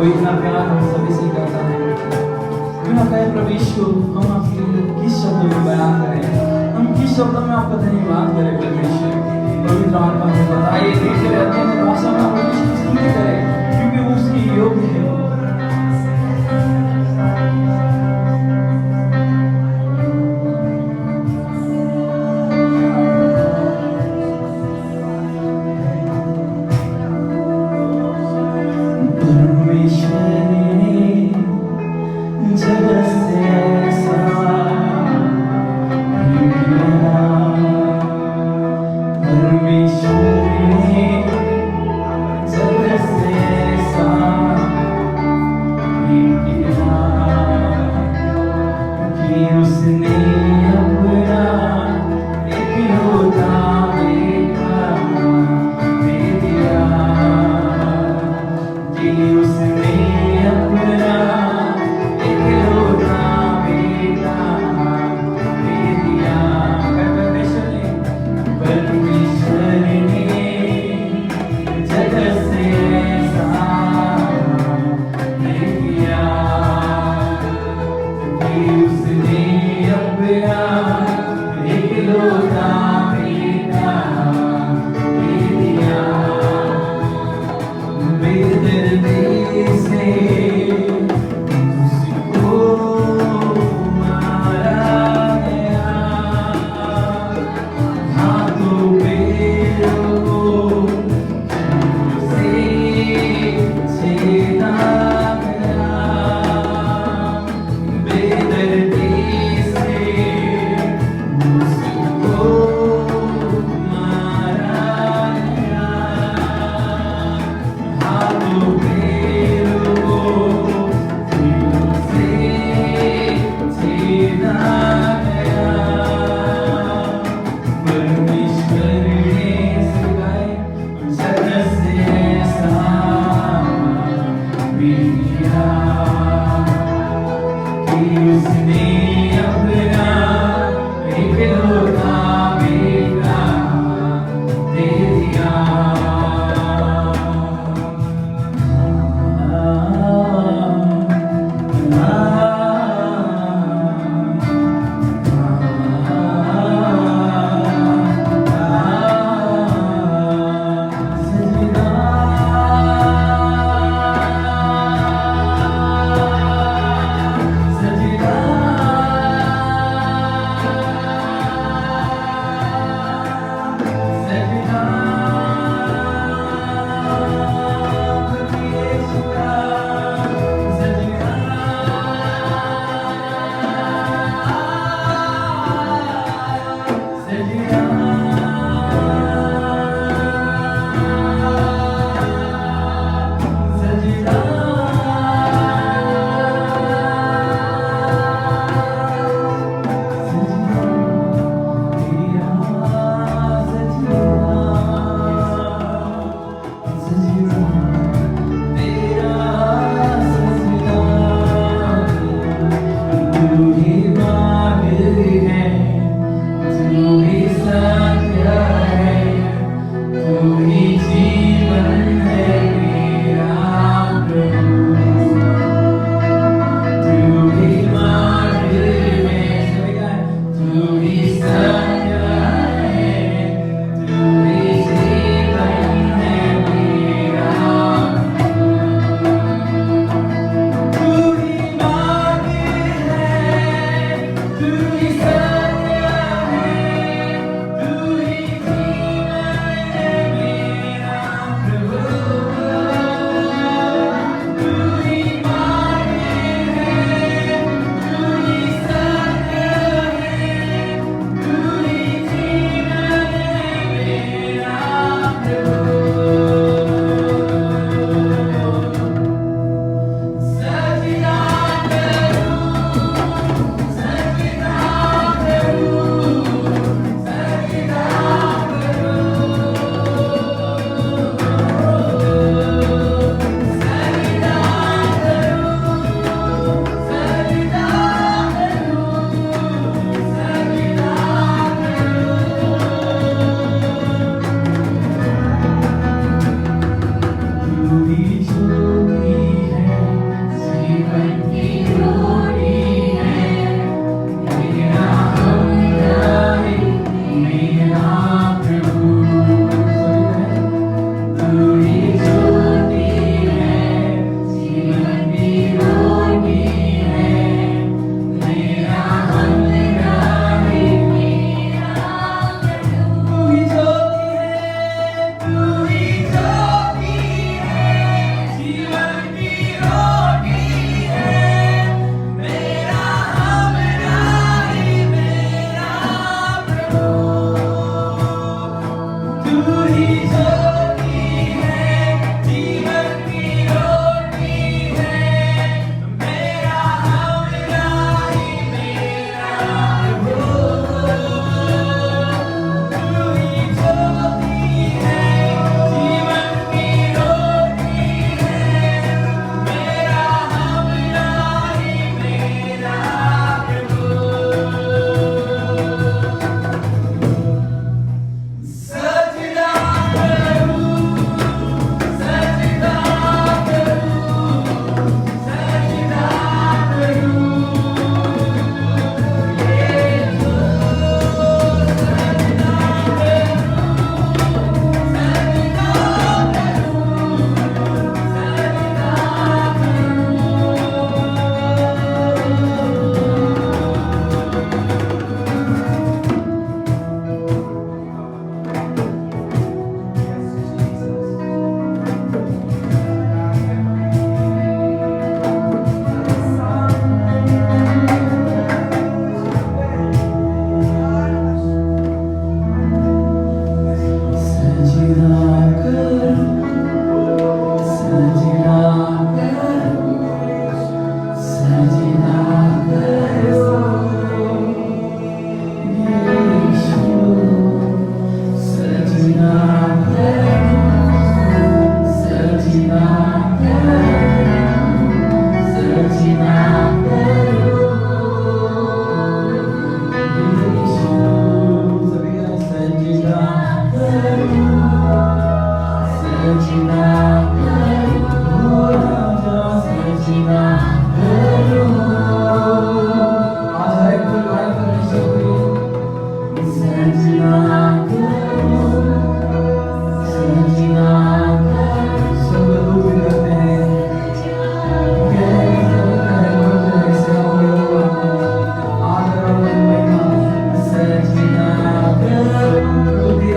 वो इतना प्यार हम सभी से करता है। बिना कहे प्रभु यीशु, हम आपके लिए किस शब्दों में बयान करें, हम किस शब्दों में आपका धन्यवाद करें प्रभु यीशु। पवित्र आत्मा को बताइए, मीठे रहते हैं भाषा में प्रभु यीशु की स्तुति करें, क्योंकि वो उसकी योग्य है।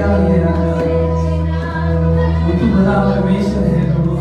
तेरा है राजा, वो तू भला परमेश्वर है प्रभु।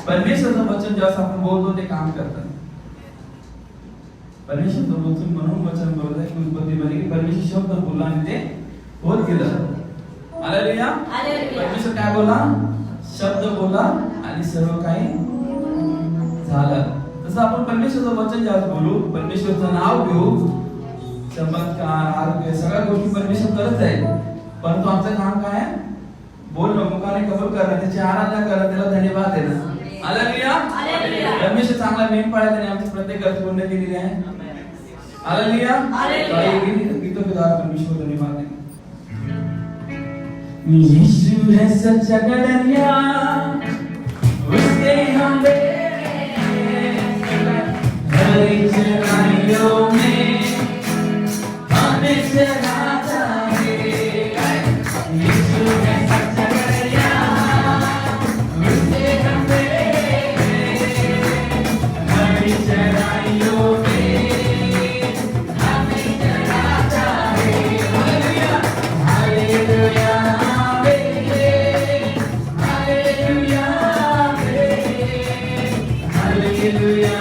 परमेश्वरचं वचन जेव्हा आपण बोलतो ते काम करतात. परमेश्वरचं वचन म्हणून वचन बोलत आहे की उत्पत्तीमध्ये की परमेश्वर शब्द बोलला आणि ते होत गेलं. हालेलुया. परमेश्वर काय बोलला? शब्द बोलला आणि सर्व काही झालं. तसं आपण परमेश्वरचं वचन जेव्हा बोलू, परमेश्वरचं नाव घेऊ, चमत्कार, आरोग्य सगळ्या गोष्टी परमेश्वर करत आहे. परंतु आमचं काम काय आहे? बोलणं, मुखाने कबूल करणं, त्याची आराधना करणं, त्याला धन्यवाद देणं. हालेलुया. परमेश्वर चांगला मेन पाळत आणि आमची प्रत्येक गरज पूर्ण केलेली आहे. हालेलुया. गीतों के द्वारा परमेश्वर धन्यवाद दें. यीशु है सच्चा गडरिया, उसके हम हरी चढ़ाइयों में हमें चढ़ाता है. यीशु है सच्चा गडरिया, उसके हम हरी चढ़ाइयों में हमें चढ़ाता है. हालेलुया. हालेलुया.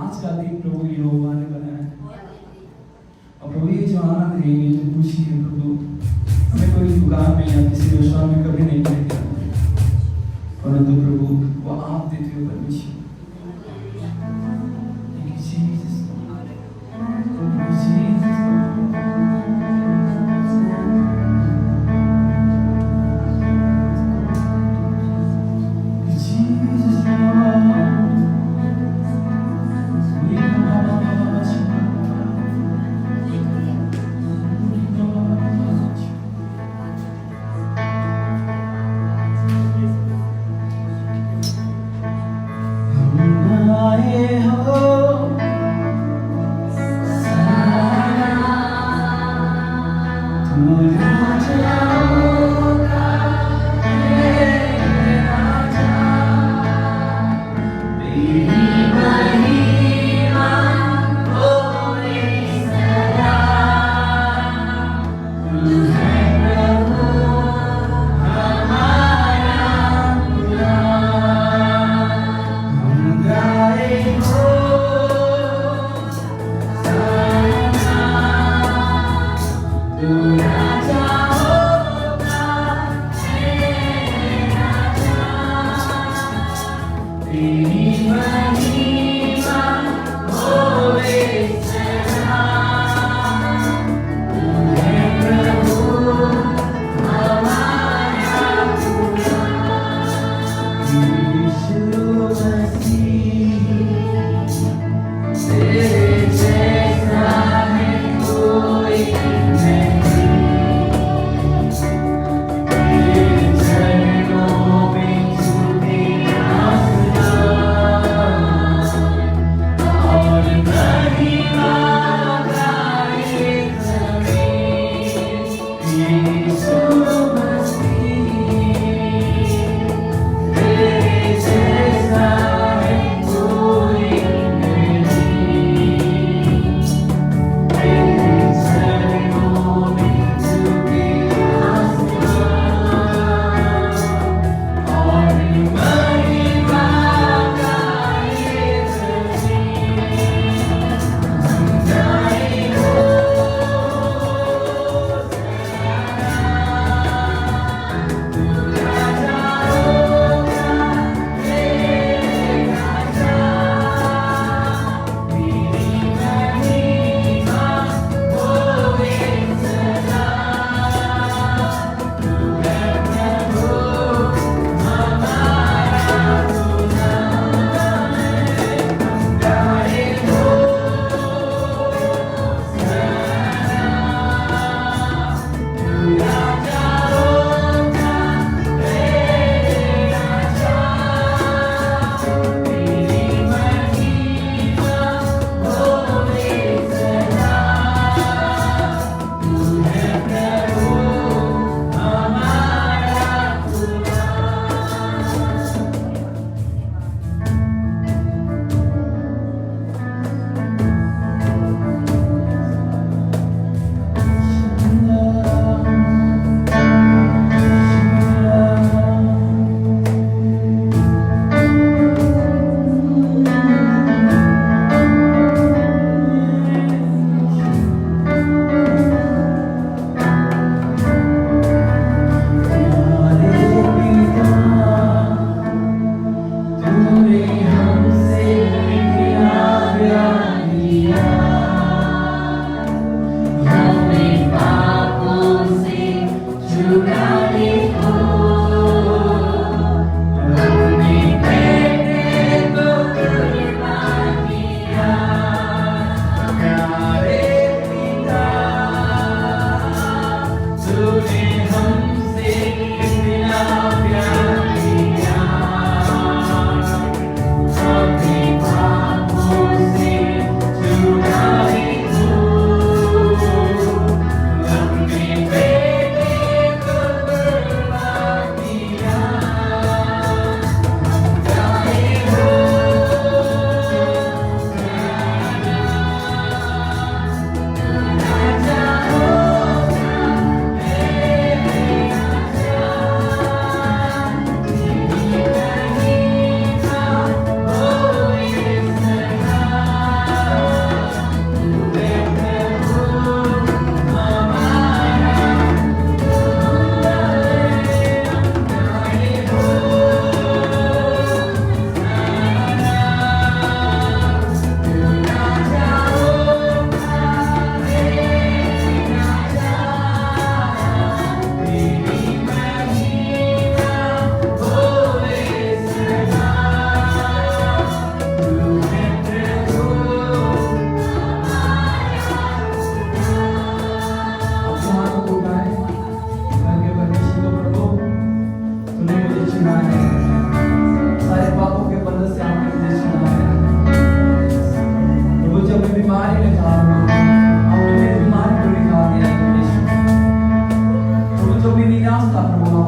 आज का दिन प्रभु यहोवा ने बनाया है। और प्रभु ये जो आनंद है, ये जो खुशी है प्रभु, हमें कोई दुकान में या किसी रेस्टोरेंट में कभी नहीं मिलेगा, परंतु प्रभु वो आप देते हो परमेश्वर। Thank you, Jesus. Thank you, Jesus.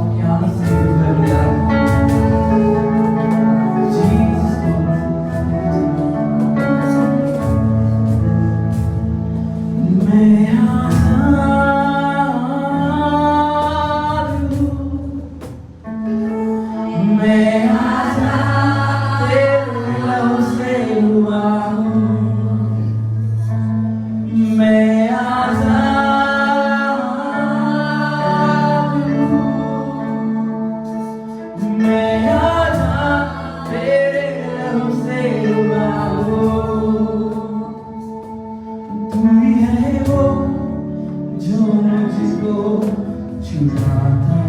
क्या सिद्ध कर दिया जीसस मैं आजाद हूँ मैं आजाद तेरे लहू से हुआ हूँ मैं आजाद हूँ मैं आजाद तेरे लहू से हुआ हूँ तू ही है वो जो मुझको छुड़ाता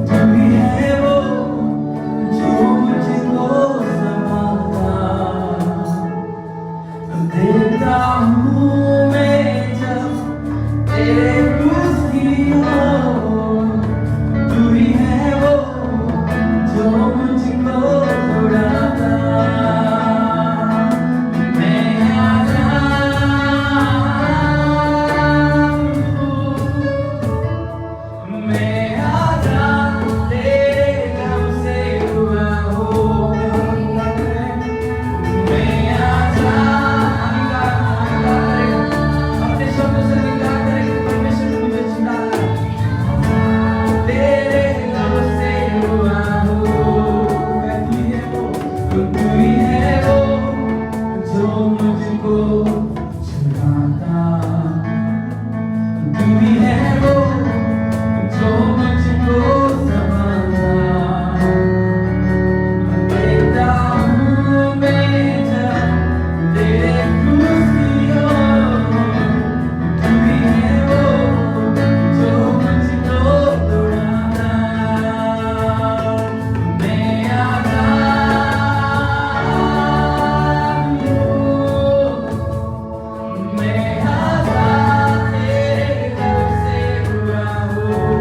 तू ही है वो जो मुझको संभालता देखता हूँ मैं जब तेरे क्रूस की ओर तू ही है वो जो मुझको छुड़ाता मैं आजाद हूँ मैं आजाद तेरे नाम से हुआ हूँ मैं आजाद अपने शब्दों से निकाल करें कि परमेश्वर ने मुझे छुड़ाया तेरे नाम से हुआ हूँ मैं तू ही है वो जो मुझको छुड़ाता तू ही है वो जो मुझको संभालता देखता हूँ मैं जब तेरे क्रूस की ओर तू ही है वो जो मुझको छुड़ाता मैं आजाद हूँ मैं आजाद तेरे नाम से हुआ हूँ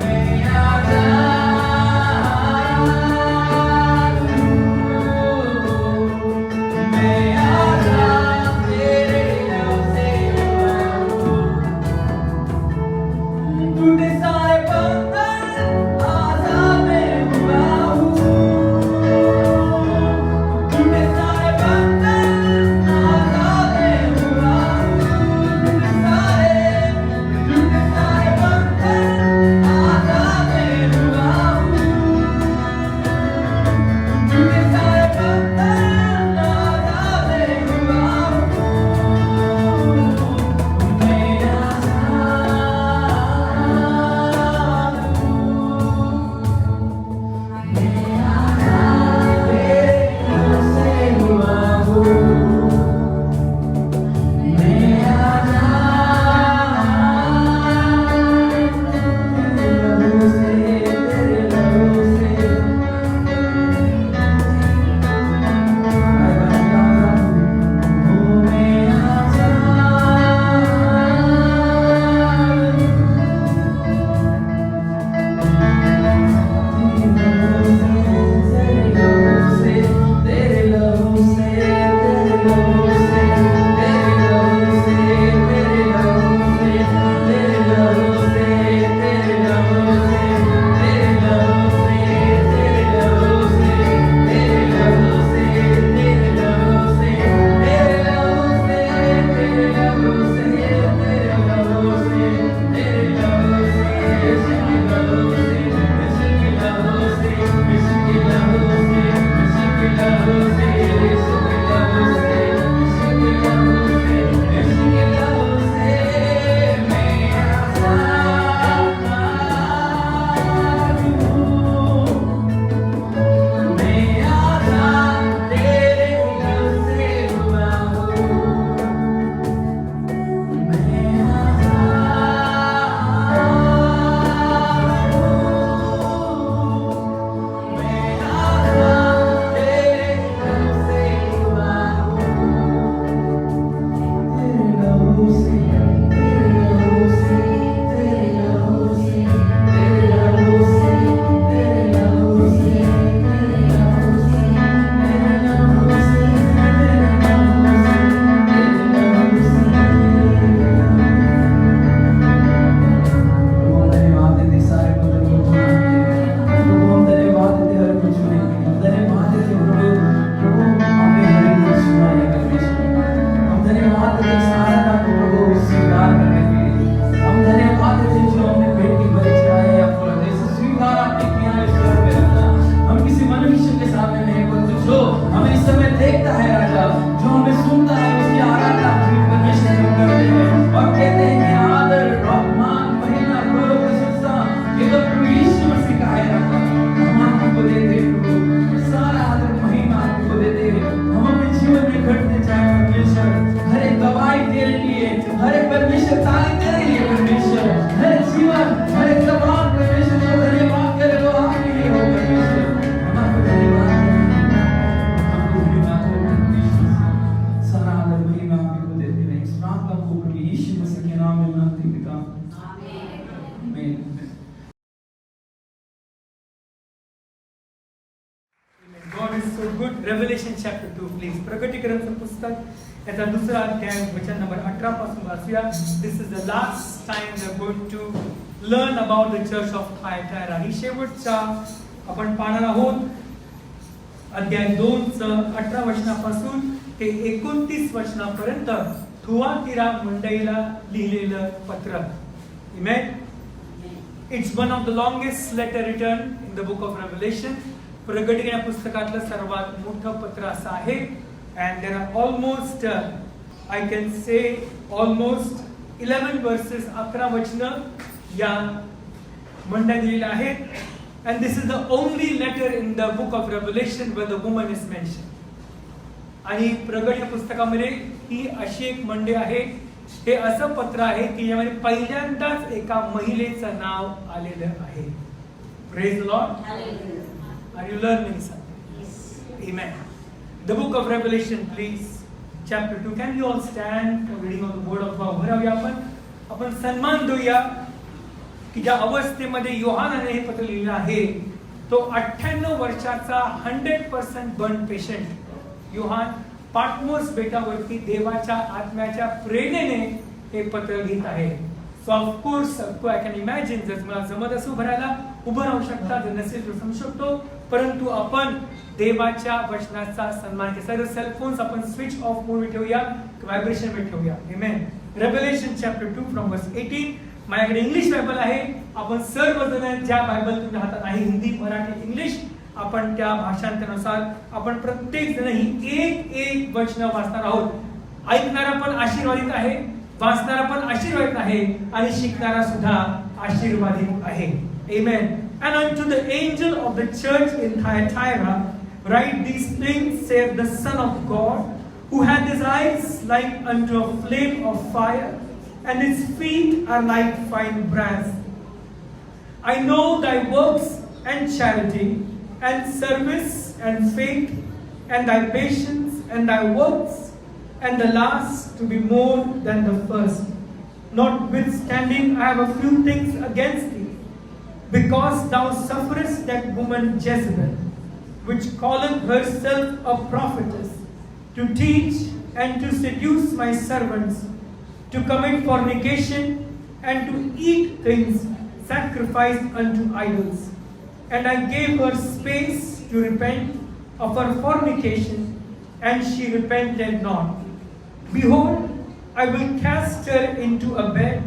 मैं आजाद हूँ मैं आजाद तेरे नाम से हुआ हूँ टूटे सारे बंधन आजाद मैं हुआ हूँ टूटे सारे बंधन आजाद मैं हुआ हूँ टूटे सारे बंधन आजाद मैं हुआ हूँ टूटे सारे बंधन आजाद मैं हुआ हूँ मैं आजाद Revelation chapter 2 प्लीज. प्रकटीकरणचं पुस्तक याचा दुसरा अध्याय वचन नंबर 18 पासून वाचूया. This is the last time we are going to learn about the church of Thyatira. ही शेवटचा आपण पाहणार आहोत अध्याय 2 चं 18 वचनापासून ते 29 वचनापर्यंत थुआतीरा मंडळीला लिहिलेलं पत्र. Amen. It's one of the longest letter written in the book of Revelation. प्रकटीकरण या पुस्तकातलं सर्वात मोठं पत्र असं आहे. And there are almost I can say almost 11 verses, 11 वचनं या मंडळीला दिलेली आहेत. And this is the only letter in the book of Revelation where the woman is mentioned. आणि प्रकट या पुस्तकामध्ये ही अशी एक मंडळी आहे, हे असं पत्र आहे की यामध्ये पहिल्यांदाच एका महिलेचं नाव आलेलं आहे. Praise the Lord. Are you learning something? Yes. Amen. The book of Revelation, please. Chapter 2. Can you all stand for reading of the word of God? भरावी आपण सन्मान देऊया की ज्या अवस्थेमध्ये योहानाने हे पत्र लिहिलं आहे तो 98 वर्षाचा 100% बर्न पेशंट योहान पाटमोस बेटावरती देवाच्या आत्म्याच्या प्रेरणेने हे पत्र लिहित आहे. So of course I can imagine जर मला जमत असं भरायला उभं राहू शकता, जर नसेल तर समजू शकतो, परंतु आपण देवाच्या वचनाचा सन्मान केला. सर्व सेलफोन्स आपण स्विच ऑफ मोड ठेवूया, व्हायब्रेशन मध्ये ठेवूया. आमेन. रेव्हेलेशन चॅप्टर 2 फ्रॉम वर्स 18. माझ्याकडे इंग्लिश बायबल आहे. आपण सर्वजण ज्या बायबल तुमच्या हातात आहे, हिंदी, मराठी, इंग्लिश, आपण त्या भाषांतरानुसार आपण प्रत्येक जण ही एक वचन वाचणार आहोत. ऐकणारा पण आशीर्वादित आहे, वाचणारा पण आशीर्वादित आहे आणि शिकणारा सुद्धा आशीर्वादित आहे. Amen. And unto the angel of the church in Thyatira write these things, saith the Son of God, who hath his eyes like unto a flame of fire, and his feet are like fine brass. I know thy works and charity, and service and faith, and thy patience, and thy works, and the last to be more than the first. Notwithstanding, I have a few things against thee, because thou sufferest that woman Jezebel, which calleth herself a prophetess, to teach and to seduce my servants, to commit fornication, and to eat things sacrificed unto idols. And I gave her space to repent of her fornication, and she repented not. Behold, I will cast her into a bed,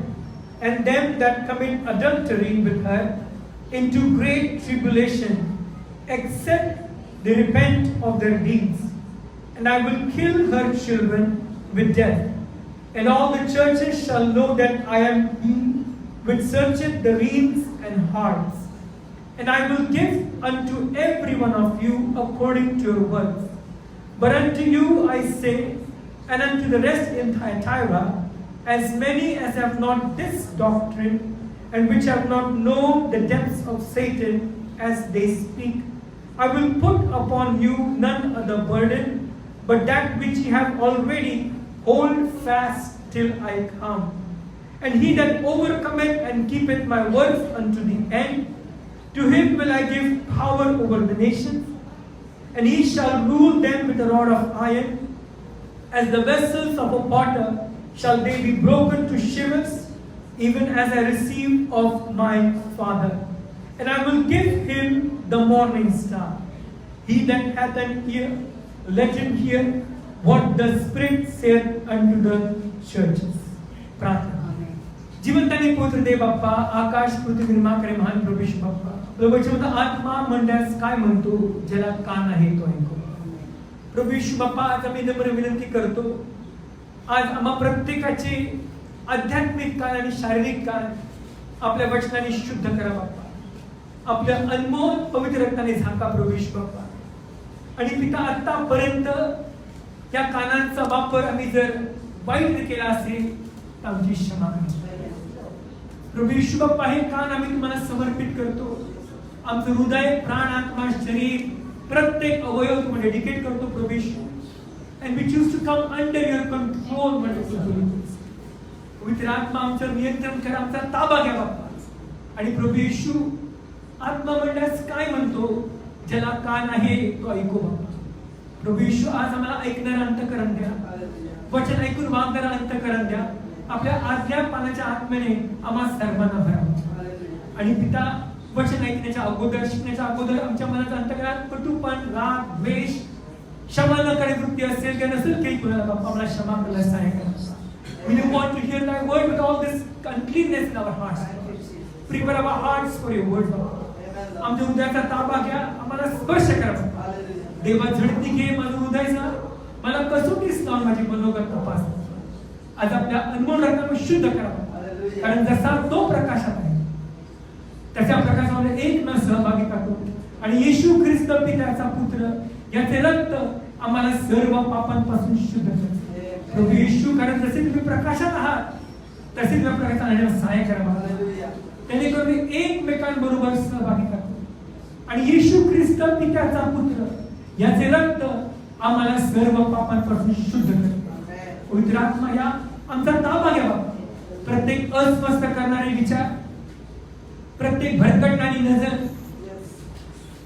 and them that commit adultery with her into great tribulation, except they repent of their deeds. And I will kill her children with death. And all the churches shall know that I am he which searcheth the reins and hearts. And I will give unto every one of you according to your works. But unto you I say, and unto the rest in Thyatira, as many as have not this doctrine, and which have not known the depths of Satan as they speak, I will put upon you none other burden, but that which ye have already, hold fast till I come. And he that overcometh and keepeth my words unto the end, to him will I give power over the nations, and he shall rule them with a rod of iron. As the vessels of a potter shall they be broken to shivers, even as I received of my Father. And I will give him the morning star. He that hath an ear, let him hear what the Spirit saith unto the churches. प्रार्थना. जीवंत आणि पवित्र देव बाप्पा, आकाश पृथ्वी निर्माण करे महान प्रभू येशू बाप्पा, प्रभू येशू आत्मा मंडळास काय म्हणतो, ज्याला कान आहे तो ऐकू. प्रभू येशू बाप्पा, आज आम्ही नम्र विनंती करतो, आज आम्हा प्रत्येकाची आध्यात्मिक कान आणि शारीरिक कान आपल्या वचनाने शुद्ध करा बाप्पा. आपल्या अनमोल पवित्र रक्ताने झाका प्रभू येशू बाप्पा. आणि पिता, आतापर्यंत या कानांचा वापर आम्ही जर वाईट केला असेल तर आमची क्षमा करा प्रभू येशू बाप्पा. हे कान आम्ही तुम्हाला समर्पित करतो. आमचं हृदय, प्राण, आत्मा, शरीर, प्रत्येक अवयव तुम्हाला डेडिकेट करतो प्रभू येशू. And we choose to come under your control, wonderful Holy Ghost. पवित्र आत्मा आमच्यावर नियंत्रण करा, आमचा ताबा घ्या बाप्पा. आणि प्रभू येशू, आत्मा मंडळास काय म्हणतो, ज्याला कान आहे तो ऐकू बाप्पा. प्रभू येशू आज आम्हाला ऐकणारा अंतःकरण द्या, वचन ऐकून वागणारा अंतःकरण द्या. आपल्या आज्ञापानाच्या आत्म्याने आम्हा सर्वांना भरा. आणि पिता, वचन ऐकण्याच्या अगोदर, शिकण्याच्या अगोदर आमच्या मनाचा अंतःकरणात कटुपण, राग, द्वेष, क्षमा न करणे वृत्ती असेल किंवा नसेल काही कुणाला बाप्पा आम्हाला क्षमा करायला सहाय्य करा. We don't want to hear thy word with all this uncleanness in our hearts. Prepare our hearts for your word, Lord. आमच्या हृदयाचा ताबा घ्या, आम्हाला स्पर्श करा. देवा, झडती घे माझं हृदयाचा, मला कसोटीस लावून माझी मनोगत तपास. आज आपल्या अनमोल रक्ताने शुद्ध करा, कारण जसा तो प्रकाशात आहे त्याच्या प्रकाशामध्ये एक न सहभागी टाकू. आणि येशू ख्रिस्त पित्याचा पुत्र याचे रक्त आम्हाला सर्व पापांपासून शुद्ध करते. प्रभू येशू, कारण जसे तुम्ही प्रकाशात आहात तसे तुम्ही प्रकाशात आणण्यास सहाय्य करा. त्याने करून एकमेकांबरोबर सहभागी करतो. आणि येशू ख्रिस्त पित्याचा पुत्र याचे रक्त आम्हाला सर्व पापांपासून शुद्ध करते. पवित्र आत्मा या आमचा ताबा घ्यावा. प्रत्येक अस्वस्थ करणारे विचार, प्रत्येक भरकटणारी नजर,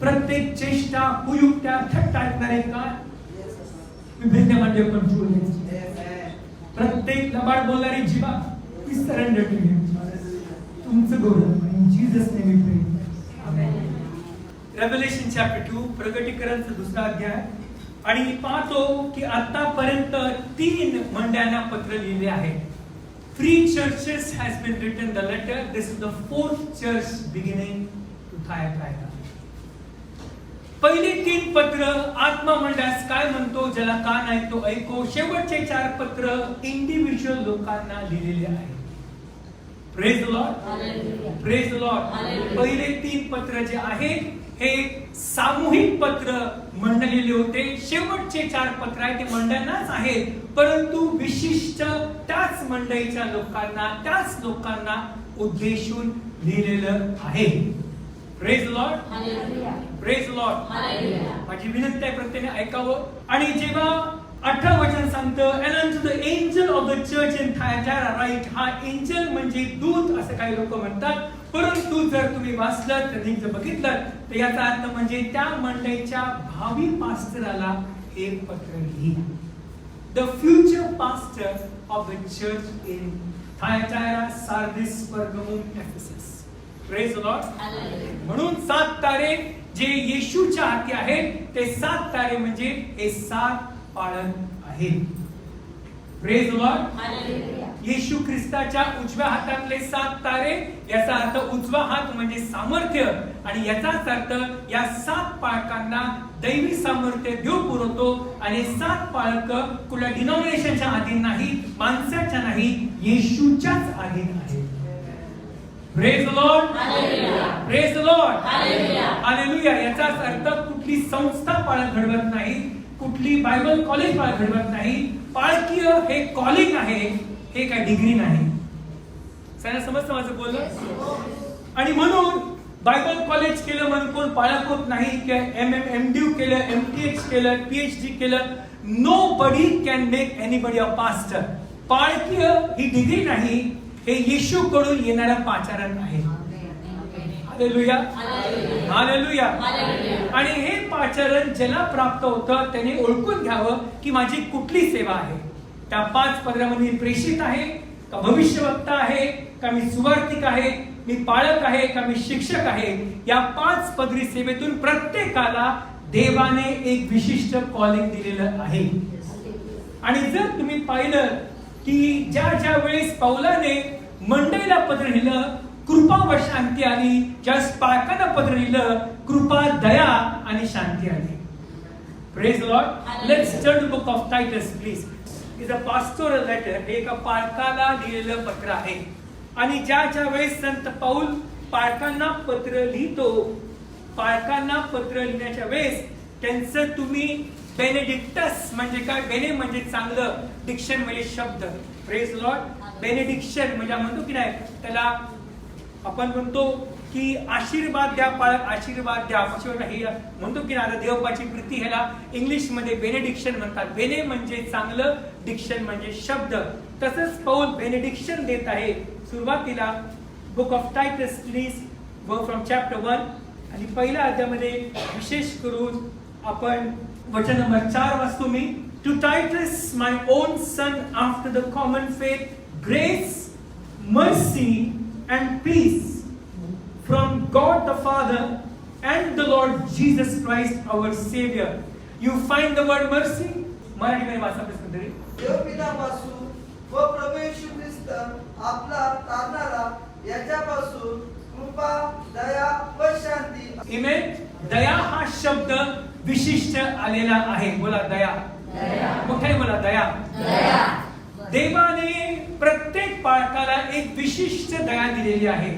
प्रत्येक चेष्टा, कुयुक्त्या, थट्टा ऐकणारे कान, विभिन्न कंट्रोल, प्रत्येक लबाड बोलणारी जिभा, वी सरेंडर टू यू. तुमचं गौरव इन जीसस नेम वी प्रे, आमेन. रेव्हलेशन चॅप्टर 2, प्रकटीकरणचा दुसरा अध्याय. आणि पाहतो की आतापर्यंत 3 मंडळांना पत्र लिहिले आहे. 3 churches has been written the letter. This is the 4th church beginning to Thyatira. पहिले 3 पत्र आत्मा मंडळास काय म्हणतो, ज्याला कान आहे तो ऐको. शेवटचे 4 पत्र इंडिव्हिज्युअल लोकांना लिहिलेले आहे. Praise the Lord, praise the Lord. पहिले 3 पत्र जे आहेत हे सामूहिक पत्र मंडळीले होते. शेवटचे 4 पत्र आहेत ते मंडळांनाच आहेत, परंतु विशिष्ट त्याच मंडळीच्या लोकांना, त्याच लोकांना उद्देशून लिहिलेलं आहे. Praise the Lord, hallelujah, praise the Lord, hallelujah. माझी विनंती आहे प्रत्येकाने ऐकावं. आणि जेव्हा 18 वचन सांगतं, and unto the angel of the church in Thyatira write. हा एंजल म्हणजे दूत असं काही लोक म्हणतात, परंतु जर तुम्ही वाचलं तर जर बघितलं तर याचा अर्थ म्हणजे त्या मंडळीच्या भावी पास्टराला हे पत्र लिही. The future pastor of the church in Thyatira, Sardis, Pergamum, Ephesus. Praise the Lord. म्हणून 7 तारे जे येशूच्या हाती आहेत, ते 7 तारे म्हणजे हे 7 पाळत आहेत. Praise the Lord. येशू ख्रिस्ताच्या उजव्या हातातले 7 तारे, याचा अर्थ उजवा हात म्हणजे सामर्थ्य. आणि याचाच अर्थ या 7 पाळकांना दैवी सामर्थ्य देव पुरवतो. आणि 7 पाळक कुठल्या डिनॉमिनेशनच्या अधीन नाही, माणसाच्या नाही, येशूच्याच अधीन आहे. Praise the Lord, hallelujah, praise the Lord, hallelujah, hallelujah. याचाच अर्थ कुठली संस्था पाळक घडवत नाही, कुठली बायबल कॉलेज पाळक घडवत नाही. पाळकीय हे कॉलिंग आहे, हे काय डिग्री नाही. सगळ्यांना समजतं माझं बोलणं? आणि म्हणून बायबल कॉलेज केलं म्हणून कोण पाळक होत नाही, किंवा MDU केलं, MTH केलं, PhD केलं, nobody can make anybody a pastor. पाळकीय ही डिग्री नाही, हे येशूकडून येणारं पाचारण आहे. Hallelujah, hallelujah. आणि हे पाचारण ज्याला प्राप्त होतं त्याने ओळखून घ्यावं की माझी कुठली सेवा आहे. त्या 5 पदरामध्ये मी प्रेषित आहे का, भविष्यवक्ता आहे का, मी सुवार्तिक आहे, मी पाळक आहे का, मी शिक्षक आहे. या 5 पदरी सेवेतून प्रत्येकाला देवाने एक विशिष्ट कॉलिंग दिलेलं आहे. आणि जर तुम्ही पाहिलं की ज्या वेळेस पौलाने मंडईला पत्र लिहिलं, कृपा व शांती आली. ज्यावेळेस पाळकांना पत्र लिहिलं, कृपा, दया आणि शांती आली. Praise the Lord. Let's turn to book of Titus please. Is a pastoral letter. हे एका पाळकाला लिहिलेलं पत्र आहे. आणि ज्या वेळेस संत पौल पाळकांना पत्र लिहितो, पाळकांना पत्र लिहिण्याच्या वेळेस त्यांचं तुम्ही बेनेडिक्टस म्हणजे काय, बेने म्हणजे चांगलं, डिक्शन म्हणजे शब्द. Praise Lord. बेनेडिक्शन म्हणजे म्हणतो की नाही, त्याला आपण म्हणतो की आशीर्वाद द्या, पाळक आशीर्वाद द्या. हे म्हणतो की नाही, देवबाची प्रीती, ह्याला इंग्लिश मध्ये बेनेडिक्शन म्हणतात. बेने म्हणजे चांगलं, डिक्शन म्हणजे शब्द. तसंच पौल बेनेडिक्शन देत आहे. सुरुवातीला book of Titus please, go from chapter 1. आणि पहिल्या अध्यायामध्ये विशेष करून आपण वचन नंबर 4 वाचतो मी. To Titus, my own son, after the common faith, grace, mercy, and peace from God the Father and the Lord Jesus Christ, our Savior. You find the word mercy? मराठीमध्ये वाचा please मंडळी. देवपितापासून व प्रभू येशू ख्रिस्त आपला तारणारा याच्यापासून कृपा, दया व शांती. Amen. दया हा शब्द विशिष्ट आलेला आहे. बोला दया. मोठ्याने बोला दया. देवाने प्रत्येक पालकाला एक विशिष्ट दया दिलेली आहे.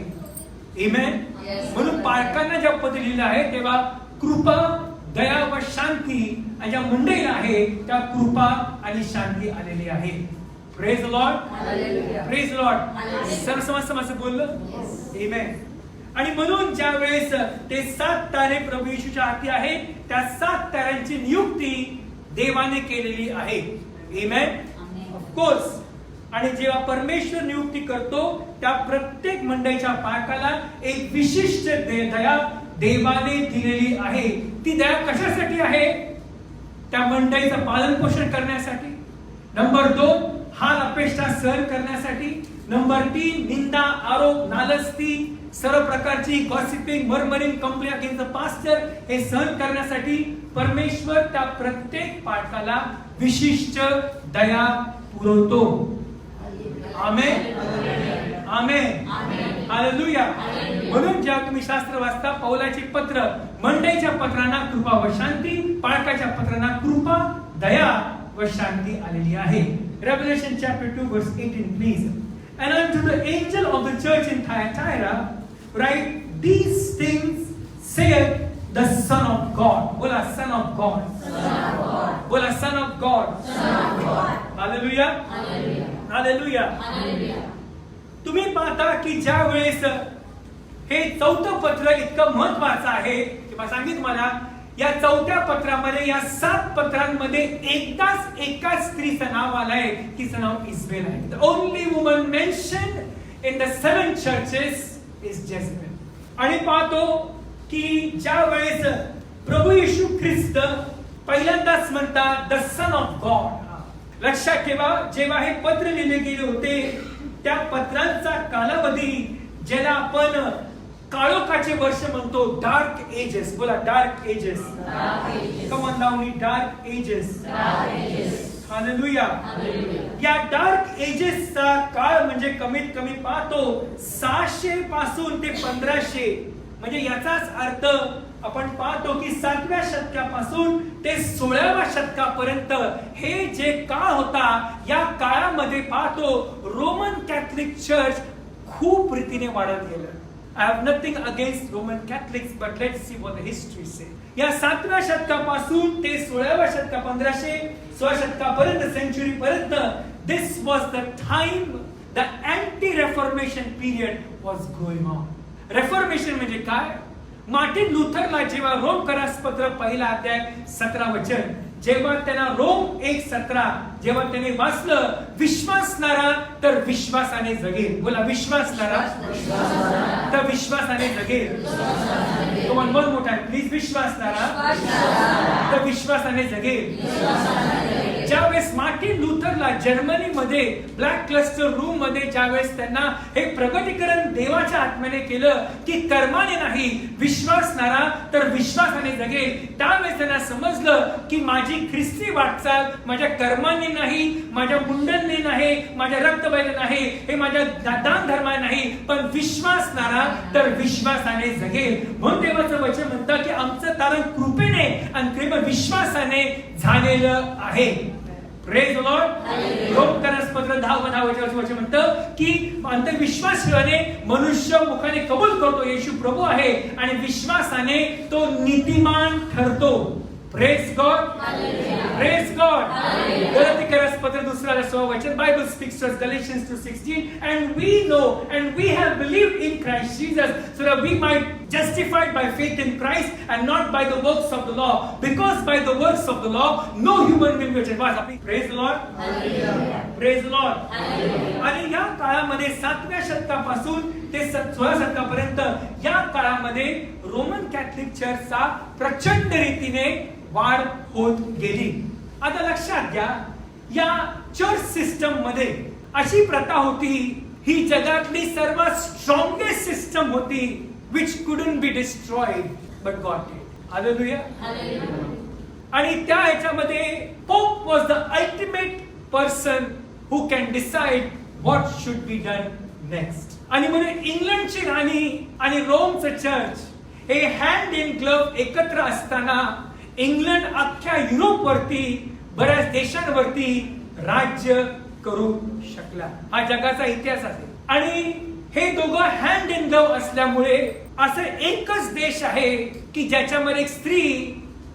Amen. म्हणून पालकांना ज्या पद्धती दिलेलं आहे तेव्हा कृपा, दया व शांती आणि ज्या मंडळीला आहे त्या कृपा आणि शांती आलेली आहे. Praise Lord. Praise Lord. सर्वसमस्त बोललं. Amen. आणि म्हणून ज्या वेळेस ते 7 तारे प्रभू येशूच्या हाती आहेत त्या 7 ताऱ्यांची नियुक्ती देवाने केलेली आहे. Amen. Of course. आणि जेव्हा परमेश्वर नियुक्ती करतो त्या प्रत्येक मंडळीच्या पालकाला एक विशिष्ट दया देवाने दिलेली आहे. ती दया कशासाठी आहे? त्या मंडळीचं पालन पोषण करण्यासाठी. नंबर 2, हाल अपेक्षा सहन करण्यासाठी. नंबर 3, निंदा, आरोप, नालस्ती, सर्व प्रकारची gossiping, murmuring, complaint against the pastor हे सहन करण्यासाठी परमेश्वर त्या प्रत्येक पालकाला विशिष्ट दया पुरवतो. आमेन. आमेन. हालेलुया. म्हणून जेव्हा तुम्ही शास्त्र वाचता पौलाचे पत्र, मंडळीच्या पत्रांना कृपा व शांती, पालकाच्या पत्रांना कृपा, दया व शांती आलेली आहे. Revelation chapter 2 verse 18 please. And unto the angel of the church in Thyatira write, these things saith the Son of God. बोला Son of God. बोला Son of God. Hallelujah. Hallelujah. तुम्ही पाहता की ज्या वेळेस हे 4थं पत्र इतकं महत्वाचं आहे की मला सांगितलं मला या 4थ्या पत्रामध्ये या 7 पत्रांमध्ये एकाच स्त्रीचं नाव आलंय, तिचं नाव इझबेल आहे. The only woman mentioned in the 7 churches is Jezebel. आणि पाहतो की ज्या वेळेस प्रभू येशू ख्रिस्त पहिल्यांदाच म्हणतात द सन ऑफ गॉड. लक्षात ठेवा जेव्हा हे पत्र लिहिले गेले होते त्या पत्रांचा कालावधी ज्याला आपण काळोखाचे वर्ष म्हणतो, डार्क एजेस. बोला dark ages. Come on now, dark ages. Hallelujah. या डार्क एजेसचा काळ म्हणजे कमीत कमी पाहतो 600 पासून ते 1500. म्हणजे याचाच अर्थ आपण पाहतो की 7व्या शतकापासून ते 16व्या शतकापर्यंत हे जे काळ होता या काळामध्ये पाहतो रोमन कॅथलिक चर्च खूप रीतीने वाढत गेलं. I have nothing against Roman Catholics, but let's see what the history says. या 7व्या शतकापासून ते 16व्या शतका 1516 शतकापर्यंत सेंचुरी पर्यंत this was the time the anti-reformation period was going on. Reformation म्हणजे काय? मार्टिन लुथरला जेव्हा रोम करारपत्र पहिला अध्याय 17 वचन जेव्हा त्यांना रोम 1:17 जेव्हा त्याने वाचलं, विश्वासणारा तर विश्वासाने जगेल. बोला विश्वासणारा तर विश्वासाने जगेल. One more time please. विश्वासणारा तर विश्वासाने जगेल. ज्यावेळेस मार्टिन लुथरला जर्मनीमध्ये ब्लॅक क्लस्टर रूम मध्ये ज्यावेळेस त्यांना हे प्रगटीकरण देवाच्या आत्म्याने केलं की कर्माने नाही विश्वासणारा तर विश्वासाने जगेल, त्यावेळेस त्यांना समजलं की माझी ख्रिस्ती वाटचाल माझ्या कर्मांनी नाही, माझ्या मुंडनने नाही, माझ्या रक्तबैले नाही, हे माझ्या दान धर्माने नाही, पण विश्वासणारा तर विश्वासाने जगेल. म्हणून देवाचं वचन म्हणतं की आमचं तारण कृपेने आणि कृपा विश्वासाने झालेलं आहे. Praise the Lord. रोम करारपत्र 10 वचन म्हणतं की अंतविश्वास ठेवणे मनुष्य मुखाने कबूल करतो येशू प्रभू आहे आणि विश्वासाने तो नीतिमान ठरतो. Praise God. Praise God. Galati करारपत्र 2 वचन Bible speaks to us, Galatians 2:16, and we know and we have believed in Christ Jesus so that we might justified by faith in Christ and not by the works of the law, because by the works of the law no human will be justified. Praise the Lord. Hallelujah. Praise the Lord. Hallelujah. आणि या काळामध्ये 7व्या शतकापासून ते 16व्या शतकापर्यंत या काळामध्ये Roman Catholic चर्चचा प्रचंड रीतीने वाढ होत गेली. आता लक्षात घ्या, या चर्च सिस्टम मध्ये अशी प्रथा होती, ही जगातली सर्वात स्ट्रॉंगेस्ट सिस्टम होती, which couldn't be destroyed but God did. Hallelujah. आणि त्या ह्याच्यामध्ये pope was the ultimate person who can decide what should be done next. आणि म्हणून इंग्लंडची राणी आणि रोमचं चर्च हे हँड इन ग्लव्ह एकत्र असताना इंग्लंड अख्ख्या युरोपवरती, बऱ्याच देशांवरती राज्य करू शकला. हा जगाचा इतिहास आहे. आणि हे दोघं हँड इन ग्लव्ह असल्यामुळे असं एकच देश आहे की ज्याच्यामध्ये एक स्त्री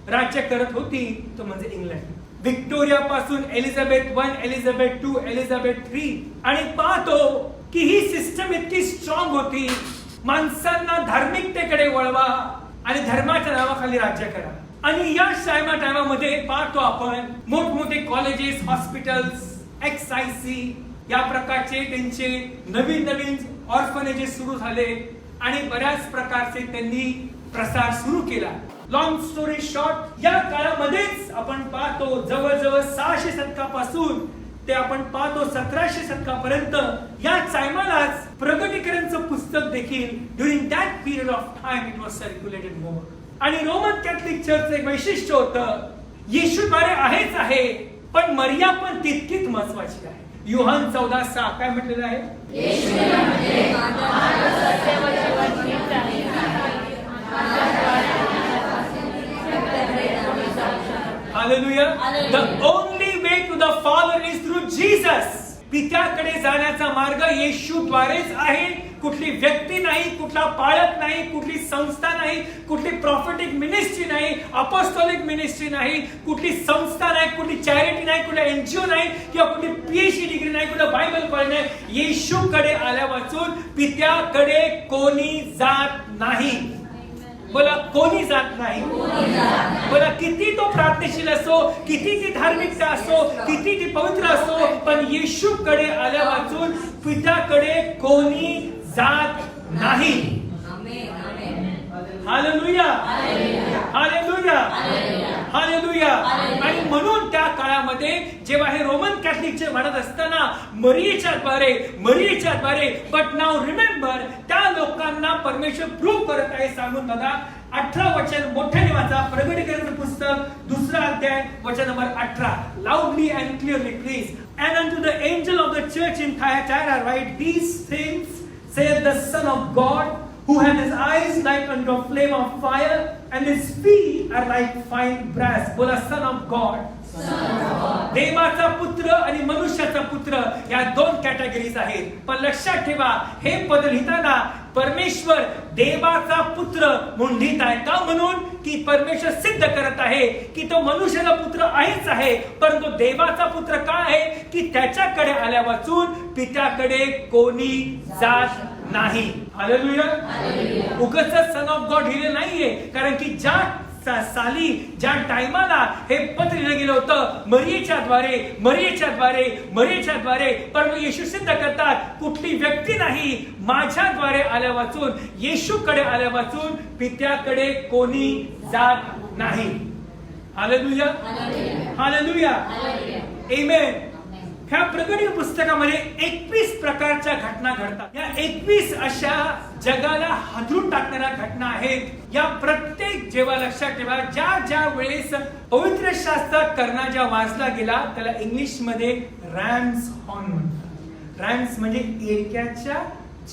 राज्य करत होती, तो म्हणजे इंग्लंड. व्हिक्टोरिया पासून एलिझाबेथ 1, एलिझाबेथ 2, एलिझाबेथ 3, आणि पाहतो की ही सिस्टम इतकी स्ट्रॉंग होती, माणसांना धार्मिकतेकडे वळवा आणि धर्माच्या नावाखाली राज्य करा. आणि या टायमामध्ये पाहतो आपण मोठमोठे कॉलेजेस, हॉस्पिटल्स, XIC या प्रकारचे त्यांचे नवीन ऑर्फनेजेस सुरू झाले आणि बऱ्याच प्रकारचे त्यांनी प्रसार सुरू केला. लॉंग स्टोरी शॉर्ट, या काळामध्येच आपण पाहतो जवळजवळ 600 शतकापासून ते आपण पाहतो 1700 शतकापर्यंत या टायमालाच प्रगटीकरणचं पुस्तक देखील during that period of time it was circulated more. आणि रोमन कॅथलिक चर्चचं एक वैशिष्ट्य होतं, येशू द्वारे आहेच आहे, पण मरिया पण तितकीच महत्वाची आहे. योहान 14:6 काय म्हटलेलं आहे? Hallelujah. The only way to the Father is through Jesus. पित्याकडे जाण्याचा मार्ग येशूद्वारेच आहे. कुठली व्यक्ती नाही, कुठला पाळक नाही, कुठली संस्था नाही, कुठली प्रॉफिटिक मिनिस्ट्री नाही, अपोस्टोलिक मिनिस्ट्री नाही, कुठली संस्था नाही, कुठली चॅरिटी नाही, कुठला एनजीओ नाही, किंवा कुठली PhD डिग्री नाही, कुठला बायबल कॉलेज नाही. येशूकडे आल्या वाचून पित्याकडे कोणी जात नाही. बोला, कोणी जात नाही. बोला, किती तो प्रार्थनाशील असो, किती ती धार्मिकता असो, किती ती पवित्र असो, पण येशूकडे आल्या वाचून पित्याकडे कोणी जात नाही. Hallelujah, hallelujah, hallelujah. आणि म्हणून त्या काळामध्ये जेव्हा हे रोमन कॅथलिकचे म्हणत असताना मरियेच्या द्वारे, बट नाव रिमेंबर, त्या लोकांना परमेश्वर प्रूव्ह करत आहे सांगून बघा. 18 वचन मोठ्याने वाचा, प्रगटीकरण पुस्तक 2 अध्याय वचन number 18. लाऊडली and clearly please. And unto the angel of the church in Thyatira write, these things saith the Son of God, who had his eyes like unto a flame of fire, and his feet are like fine brass. बोला, Son of God. देवाचा पुत्र आणि मनुष्याचा पुत्र या 2 categories आहेत. पण लक्षात ठेवा, हे पद लिहिताना परमेश्वर देवाचा पुत्र म्हणून लिहित आहे. का? म्हणून की परमेश्वर सिद्ध करत आहे की तो मनुष्याचा पुत्र आहेच आहे, परंतु देवाचा पुत्र काय आहे की त्याच्याकडे आल्या वाचून पित्याकडे कोणी जात नाही. हालेलुया. उगाच सन ऑफ गॉड लिहिले नाहीये, कारण की ज्या साली, ज्या टायमाला हे पत्र लिहिलं गेलं होतं मरियेच्या द्वारे, परंतु येशू सिद्ध करतात कुठली व्यक्ती नाही, माझ्याद्वारे आल्या वाचून, येशूकडे आल्या वाचून पित्याकडे कोणी जात नाही. हालेलुया, हालेलुया, आमेन. ह्या प्रगटी पुस्तकामध्ये 21 प्रकारच्या घटना घडतात. या 21 अशा जगाला हादरून टाकणाऱ्या घटना आहेत. या प्रत्येक, जेव्हा लक्षात ठेवा, ज्या वेळेस पवित्र शास्त्रात कर्णा ज्या वाचला गेला त्याला इंग्लिश मध्ये रॅम्स हॉर्न म्हणतात. रॅम्स म्हणजे एडक्याच्या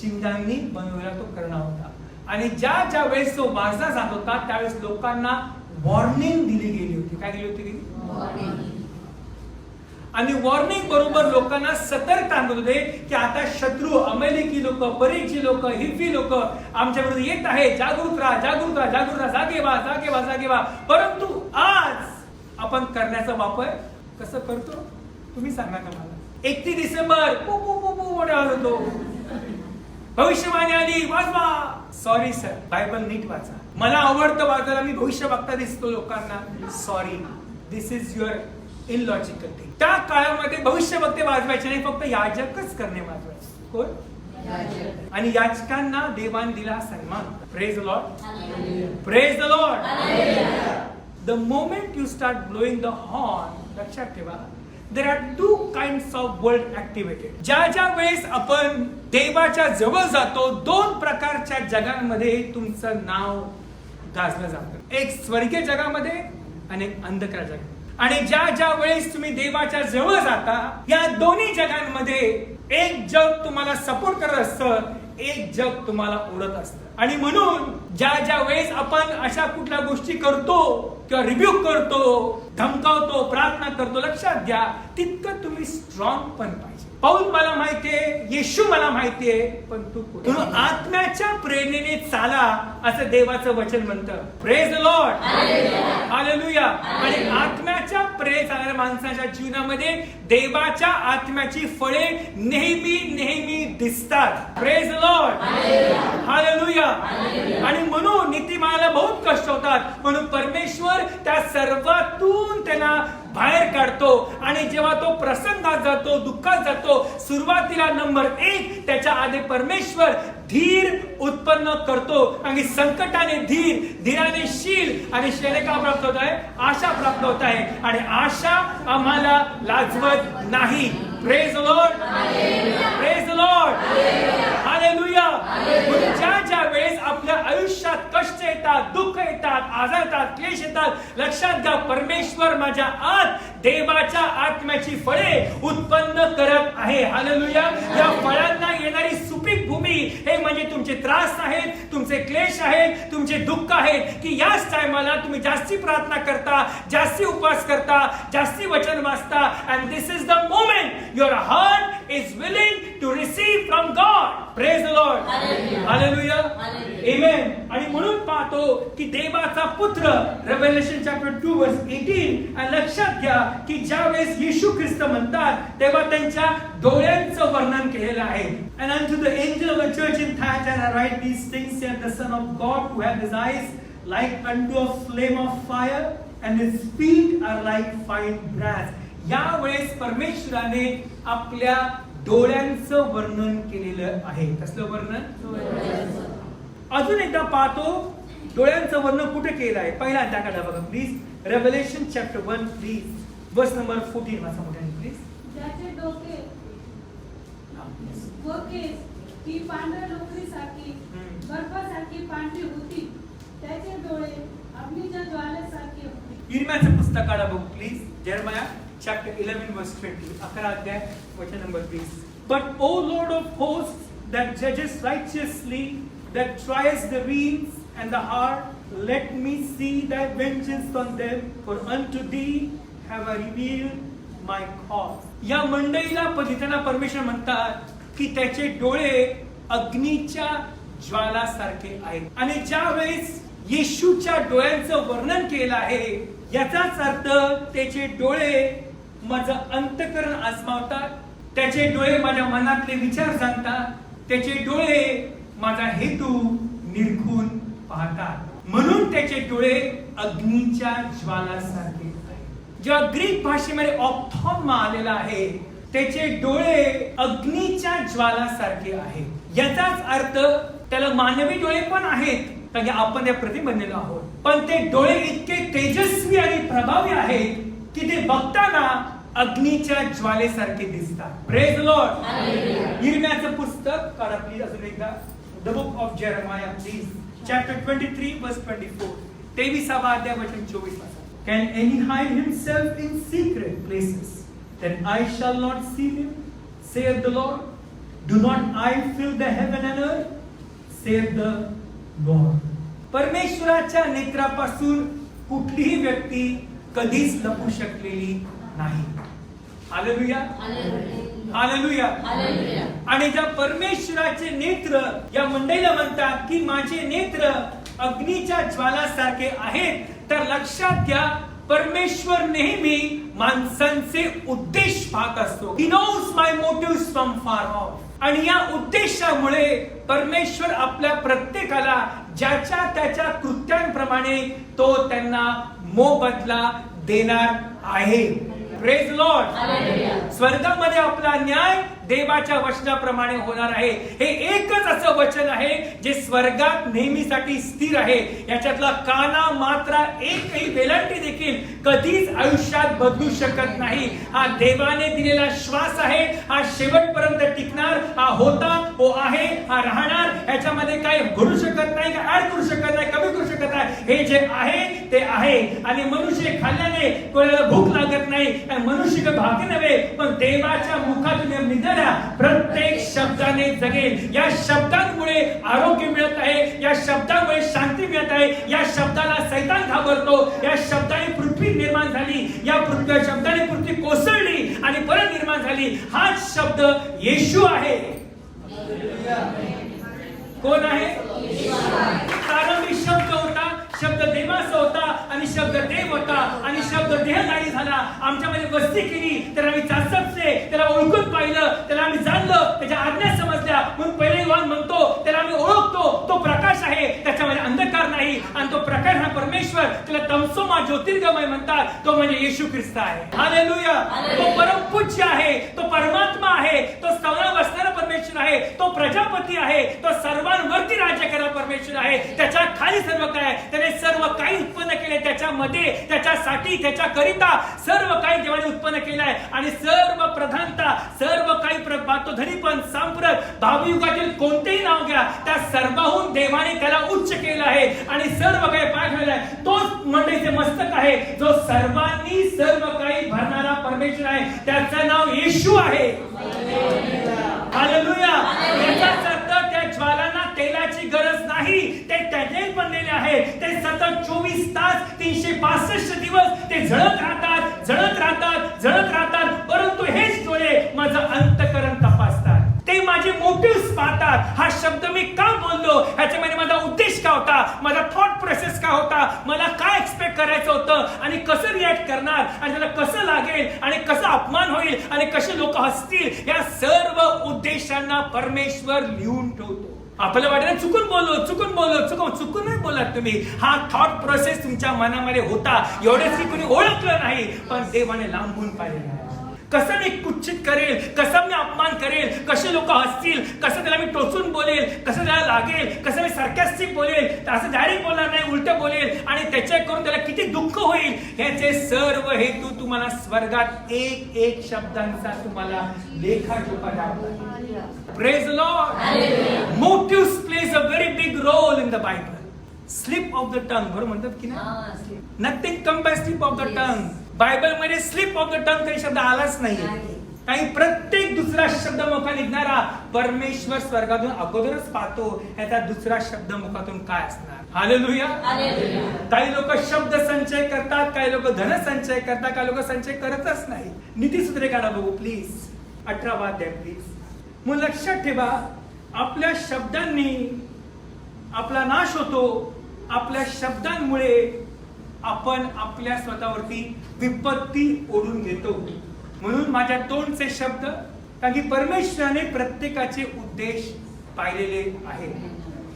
चिंगांनी बनवलेला तो कर्णा होता. आणि ज्या वेळेस तो वाचला जात होता त्यावेळेस लोकांना वॉर्निंग दिली गेली होती. काय दिली होती? वॉर्निंग. आणि वॉर्निंग बरोबर लोकांना सतर्क सांगत होते की आता शत्रू, अमेरिकी लोक, परीची लोक, हिफी लोक आमच्या विरुद्ध येत आहे. जागृत राहा, जागे व्हा. परंतु आज आपण करण्याचा वापर कसं करतो तुम्ही सांगा का मला? 31 डिसेंबर होतो, भविष्यवाणी आली, वाचवा. सॉरी सर, बायबल नीट वाचा. मला आवडतं वाचायला, मी भविष्य बघता दिसतो लोकांना. Sorry, this is your illogical thing. त्या काळामध्ये भविष्य वक्ते वाजवायचे नाही, फक्त याजकच करणे वाजवायचे. कोण? आणि याचकांना देवान दिला सन्मान. Praise the Lord, praise the Lord. the moment you start blowing the horn, लक्षात ठेवा, there are two kinds of world activated. ज्या वेळेस आपण देवाच्या जवळ जातो, दोन प्रकारच्या जगांमध्ये तुमचं नाव गाजलं जातं. एक स्वर्गीय जगामध्ये आणि एक अंधकार जगामध्ये. आणि ज्या वेळेस तुम्ही देवाच्या जवळ जाता, या दोन्ही जगांमध्ये एक जग तुम्हाला सपोर्ट करत असतं, एक जग तुम्हाला ओढत असतं. आणि म्हणून ज्या वेळेस आपण अशा कुठल्या गोष्टी करतो किंवा रिब्यूक करतो, धमकावतो, प्रार्थना करतो, लक्षात घ्या, तितकं तुम्ही स्ट्रॉंग पण पाहिजे. पाऊल मला माहितीये, येशू मला माहितीये, पण तू म्हणून आत्म्याच्या प्रेरणेने चाला, असं देवाचं वचन म्हणतं. Praise the Lord, hallelujah. आणि आत्म्याच्या प्रेरणेने चालणाऱ्या माणसाच्या जीवनामध्ये देवाच्या आत्म्याची फळे नेहमी दिसतात. Praise the Lord, hallelujah. आणि म्हणून नीतिमाला बहुत कष्ट होतात, म्हणून परमेश्वर त्या सर्वातून त्यांना बाहेर काढतो. आणि जेव्हा तो प्रसंगात जातो, दुःखात जातो, सुरुवातीला नंबर 1 त्याच्या आधी परमेश्वर धीर उत्पन्न करतो. आणि संकटाने धीराने शील, आणि शील का प्राप्त होत आहे? आशा प्राप्त होत आहे. आणि आशा आम्हाला लाजवत नाही. Praise the Lord, praise the Lord, hallelujah. ज्या वेळेस आपल्या आयुष्यात कष्ट येतात, दुःख येतात, आजार येतात, क्लेश येतात, लक्षात घ्या, परमेश्वर माझ्या आत देवाच्या आत्म्याची फळे उत्पन्न करत आहे. हालेलुया. या फळांना येणारी सुपीक भूमी हे म्हणजे तुमचे त्रास आहेत, तुमचे क्लेश आहेत, तुमचे दुःख आहेत, की याच टायमाला तुम्ही जास्ती प्रार्थना करता, जास्ती उपवास करता, जास्ती वचन वाचता. And this is the moment your heart is willing to receive from God. Praise the Lord, hallelujah, amen. आणि म्हणून पाहतो की देवाचा पुत्र, रेव्हेलेशन चॅप्टर 2 वर्स 18, आणि लक्षात घ्या की ज्या वेळेस येशू ख्रिस्त म्हणतात, तेव्हा त्यांच्या डोळ्यांचं वर्णन केलेलं आहे. And unto the angel of the church in Thyatira write these things, saith the Son of God, who hath his eyes like unto a flame of fire, and his feet are like fine brass. या वेळेस परमेश्वराने आपल्या डोळ्यांचं वर्णन केलेलं आहे. कसलं वर्णन? अजून एकदा पाहतो डोळ्यांचं वर्णन कुठे केलं आहे. पहिला त्याकडे बघा प्लीज. रेव्हेलेशन चॅप्टर 1 प्लीज, वर्स नंबर 14 वाचा मोठ्याने प्लीज. ज्याचे डोके व केस ही पांढऱ्या लोकरीसारखी बर्फासारखी पांढरी होती, त्याचे डोळे अग्नीच्या ज्वालेसारखे होते. यिर्मयाचं पुस्तक काढा बघू प्लीज. यिर्मया चॅप्टर 11 वर्स 20, 11 अध्याय वचन number 20. But O Lord of hosts, that judges righteously, that triest the reins and the heart, let me see thy vengeance on them, for unto thee have I revealed my cause. या मंडळीला त्यांना परमेश्वर म्हणतात की त्याचे डोळे अग्नीच्या ज्वालासारखे आहेत. आणि ज्या वेळेस येशूच्या डोळ्यांचं वर्णन केलं आहे, याचाच अर्थ त्याचे डोळे माझं अंतःकरण आजमावतात, त्याचे डोळे माझ्या मनातले विचार जाणतात, त्याचे डोळे माझा हेतू निरखून पाहतात. म्हणून त्याचे डोळे अग्नीच्या ज्वालासारखे आहेत. जेव्हा ग्रीक भाषेमध्ये ऑप्थॉल्मा आलेला आहे, त्याचे डोळे अग्नीच्या ज्वालासारखे आहेत. याचाच अर्थ त्याला मानवी डोळे पण आहेत, कारण आपण त्या प्रतिबंधलेलो आहोत, पण ते डोळे इतके तेजस्वी आणि प्रभावी आहेत की ते बघताना अग्नीच्या ज्वालेसारखे दिसतात. Praise the Lord. यिर्मयाचं पुस्तक काढा प्लीज अजून एकदा. The book of Jeremiah please, chapter 23 वर्स 24, 23वा अध्याय वचन 24 वाचा. Can any hide himself in secret places, then I shall not see him, saith the Lord. Do not I fill the heaven and earth, saith the Lord. परमेश्वराच्या नेत्रापासून कुठलीही व्यक्ती कधीच लपू शकलेली नाही. Hallelujah, hallelujah. आणि ज्या परमेश्वराचे नेत्र या मंडळीला म्हणतात की माझे नेत्र अग्नीच्या ज्वालासारखे आहेत, तर लक्षात घ्या परमेश्वर नेहमी माणसांचे उद्देश पाहत असतो. He knows my motives from far off. आणि या उद्देशामुळे परमेश्वर आपल्या प्रत्येकाला ज्याच्या त्याच्या कृत्यांप्रमाणे तो त्यांना मोबदला देणार आहे. Praise Lord. स्वर्गामध्ये आपला न्याय देवाच्या वचनाप्रमाणे होणार आहे. हे एकच असं वचन आहे जे स्वर्गात नेहमीसाठी स्थिर आहे. याच्यातला काना मात्रा एकही वेलांटी देखील कधीच आयुष्यात बदलू शकत नाही. हा देवाने दिलेला श्वास आहे. हा शेवटपर्यंत टिकणार. हा होता, हो आहे, हा राहणार. याच्यामध्ये काही घडू शकत नाही, काय ऍड करू शकत नाही, कमी करू शकत नाही. हे जे आहे ते आहे. आणि मनुष्य खाल्ल्याने कोणाला भूक लागत नाही. मनुष्य भागी नव्हे, पण देवाच्या मुखातून निघणाऱ्या प्रत्येक शब्दाने जगेल. या शब्दांमुळे आरोग्य मिळत आहे. या शब्दामुळे शांती मिळत आहे. या शब्दाला सैतान घाबरतो. या शब्दाने पृथ्वी निर्माण झाली. या शब्दाने पृथ्वी कोसळली आणि परत निर्माण झाली. हाच शब्द येशू आहे. कोण आहे? प्रारंभी शब्द होता, शब्द देवाचा होता आणि शब्द देव होता आणि शब्द देहधारी झाला, आमच्यामध्ये वस्ती केली. तर आम्ही चाचपले, त्याला ओळखून पाहिलं, त्याला आम्ही जाणलं, त्याच्या आज्ञा समजल्या. म्हणून पहिले योहान म्हणतो त्याला आम्ही ओळखतो, तो प्रकाश आहे, त्याच्यामध्ये अंधकार नाही. आणि तो प्रकाश हा परमेश्वर, त्याला तमसोमा ज्योतिर्गमय म्हणतात. तो म्हणजे येशू ख्रिस्त आहे. हालेलुया. तो परमपूज्य आहे, तो परमात्मा आहे, तो स्तवनात बसणारा परमेश्वर आहे, तो प्रजापती आहे, तो सर्वांवरती राज्य करणारा परमेश्वर आहे. त्याच्या खाली सर्व काय, त्याने सर्व काही उत्पन्न केले. त्याच्यामध्ये, त्याच्यासाठी, त्याच्याकरिता सर्व काही देवाने उत्पन्न केलं आहे. आणि सर्व प्रधानता, सर्व काही तो धनीपण, सांप्रत, भावयुगातील कोणतेही नाव घ्या, त्या सर्वाहून देवाने त्याला उच्च केलं आहे. आणि सर्व काही पाठवलेलं आहे. तोच मंडळीचे मस्तक आहे, जो सर्वांनी सर्व काही भरणारा परमेश्वर आहे. त्याचं नाव येशू आहे. हालेलुया. याचाच अर्थ त्या ज्वालांना तेलाची गरज नाही. ते तेल बनलेले आहे. ते सतत 24 तास 365 दिवस ते जळत राहतात, जळत राहतात, जळत राहतात. परंतु हेच डोळे माझं अंतःकरण तपासतात. ते माझे मोटिव्स पाहतात. हा शब्द मी का बोललो, ह्याच्यामध्ये माझा उद्देश काय होता, माझा थॉट प्रोसेस काय होता, मला काय एक्सपेक्ट करायचं होतं आणि कसं रिॲक्ट करणार आणि त्याला कसं लागेल आणि कसं अपमान होईल आणि कसे लोक हसतील. या सर्व उद्देशांना परमेश्वर लिहून ठेवतो. आपल्याला वाटलं चुकून बोललो, चुकून नाही बोलत तुम्ही. हा थॉट प्रोसेस तुमच्या मनामध्ये होता. एवढेच की कोणी ओळखलं नाही, पण देवाने लांबून पाहिलं. कसं मी कुचित करेल, कसं मी अपमान करेल, कसे लोक हसतील, कसं त्याला मी टोचून बोलेल, कसं त्याला लागेल, कसं मी सार्कॅस्टिक बोलेल, असं डायरेक्ट बोलणार नाही, उलट बोलेल आणि त्याच्या करून त्याला किती दुःख होईल. ह्याचे सर्व हेतू तुम्हाला स्वर्गात एक एक शब्दांचा तुम्हाला लेखाजोखा द्यावा. Praise Lord. Motives plays a very big role in the Bible. Slip of the tongue, बरोबर म्हणतात की नाही? Nothing come by slip of the tongue. Bible मध्ये स्लिप ऑफ द टंग काही शब्द आलाच नाहीये. काही प्रत्येक दुसरा शब्द मुखात निघणारा परमेश्वर स्वर्गातून अगोदरच पाहतो. याचा दुसरा शब्द मुखातून काय असणार. हालेलुया. काही लोक शब्द संचय करतात, काही लोक धन संचय करतात, काही लोक संचय करतच नाही. नीतिसूत्रे काढा बघू प्लीज. 18 अध्याय प्लीज. मग लक्षात ठेवा, आपल्या शब्दांनी आपला नाश होतो. आपल्या शब्दांमुळे आपण आपल्या स्वतःवरती विपत्ती ओढून घेतो. म्हणून माझ्या तोंडचे शब्द, कारण की परमेश्वराने प्रत्येकाचे उद्देश पाहिलेले आहेत.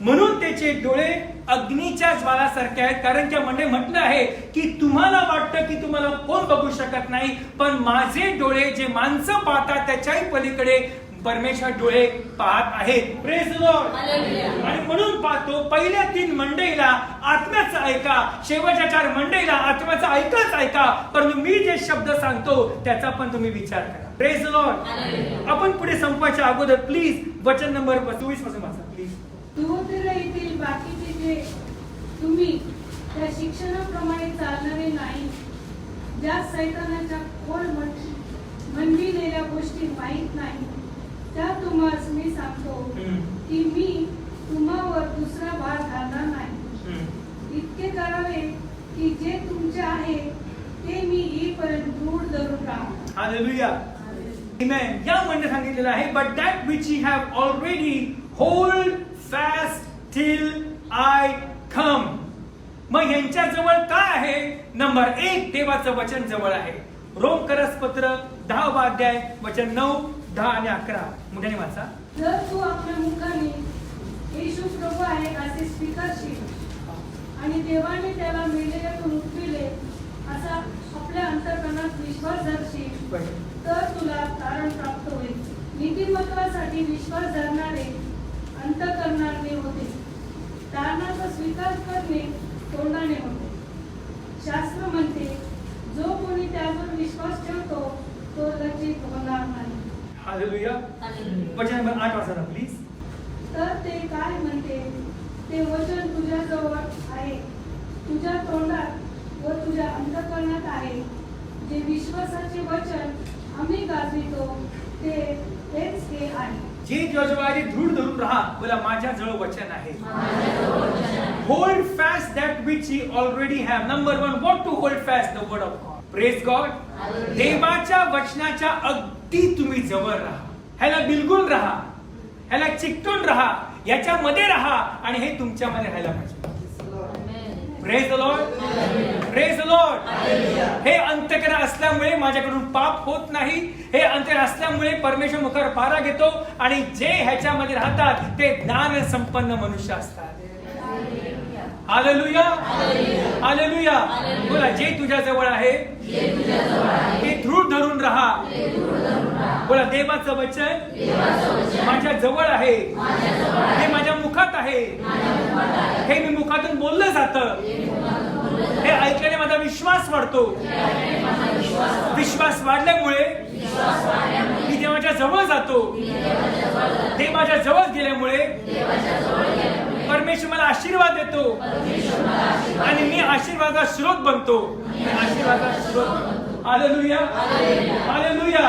म्हणून त्याचे डोळे अग्नीच्या ज्वालासारखे आहेत. कारण त्या म्हणजे म्हटलं आहे की तुम्हाला वाटतं की तुम्हाला कोण बघू शकत नाही, पण माझे डोळे जे माणसं पाहतात त्याच्याही पलीकडे परमेश्वर डोळे पाहत आहेत. Praise Lord. आणि म्हणून पाहतो पहिल्या 3 मंडळीला आत्म्याचं ऐका, शेवटच्या 4 मंडळीला आत्म्याचं ऐका. परंतु मी जे शब्द सांगतो त्याचा पण तुम्ही विचार करा. Praise Lord. आपण पुढे संपवायच्या अगोदर प्लीज वचन नंबर 24 पासून वाचा प्लीज. तुओतेरा येथील बाकीचे जे तुम्ही त्या शिक्षणाप्रमाणे चालणारे नाही, ज्या सैतानाच्या खोल म्हणविलेल्या गोष्टी माहीत नाही, त्या तुम्हास मी सांगतो की मी तुम्हावर दुसरा भार घालणार नाही. इतके करावे की जे तुमचे आहे ते मी येईपर्यंत दूर धरून राहा. हालेलुया. आमेन. या म्हणजे सांगितलेलं आहे, but that which you have already hold fast till I come. मग यांच्या जवळ काय आहे? नंबर 1 देवाचं वचन जवळ आहे. रोमकरसपत्र 10 अध्याय वचन 9, 10 आणि 11 मुद्याने वाचा. जर तू आपल्या मुखाने येशू प्रभू आहे असे स्वीकारशील आणि देवाने त्याला मेलेल्यातून उठविले असा आपल्या अंतःकरणात विश्वास धरशील तर तुला तारण प्राप्त होईल. नीतिमत्वासाठी विश्वास धरणारे अंतःकरणाने होते, तारणाचा स्वीकार करणे तोंडाने होते. शास्त्र म्हणते, जो कोणी त्यावर विश्वास ठेवतो तो लज्जित होणार नाही. हालेलुया. वचन नंबर 8 वाचा प्लीज. तर ते काय म्हणते, ते वचन तुझ्याजवळ आहे, तुझ्या तोंडात व तुझ्या अंतःकरणात आहे. जे विश्वासाचे वचन आम्ही गाजवितो तेच हे आहे. जे तुझ्याजवळ दृढ धरून राहा. बोला, माझ्याजवळ वचन आहे. Hold fast that which you already have. Number 1, what to hold fast? The word of God. Praise God. देवाच्या वचनाच्या अगदी तुम्ही जवळ राहा. ह्याला बिलगुन राहा, ह्याला चिकटून राहा, याच्यामध्ये राहा आणि हे तुमच्यामध्ये राहायला पाहिजे. Praise the Lord. Praise the Lord. हे अंतःकरण असल्यामुळे माझ्याकडून पाप होत नाही. हे अंतःकरण असल्यामुळे परमेश्वर मुखावर पारा घेतो आणि जे ह्याच्यामध्ये राहतात ते ज्ञान संपन्न मनुष्य असतात. हालेलुया. हालेलुया. बोला, जे तुझ्या जवळ आहे ते दृढ धरून राहा. बोला, देवाचं वचन माझ्या जवळ आहे, हे माझ्या मुखात आहे, हे मी मुखातून बोललं जातं, हे ऐकल्याने माझा विश्वास वाढतो. विश्वास वाढल्यामुळे मी देवाच्या जवळ जातो. देवाच्या जवळ गेल्यामुळे परमेश्वर मला आशीर्वाद देतो आणि मी आशीर्वादाचा स्रोत बनतो. आशीर्वादाचा स्रोत. हालेलुया. हालेलुया.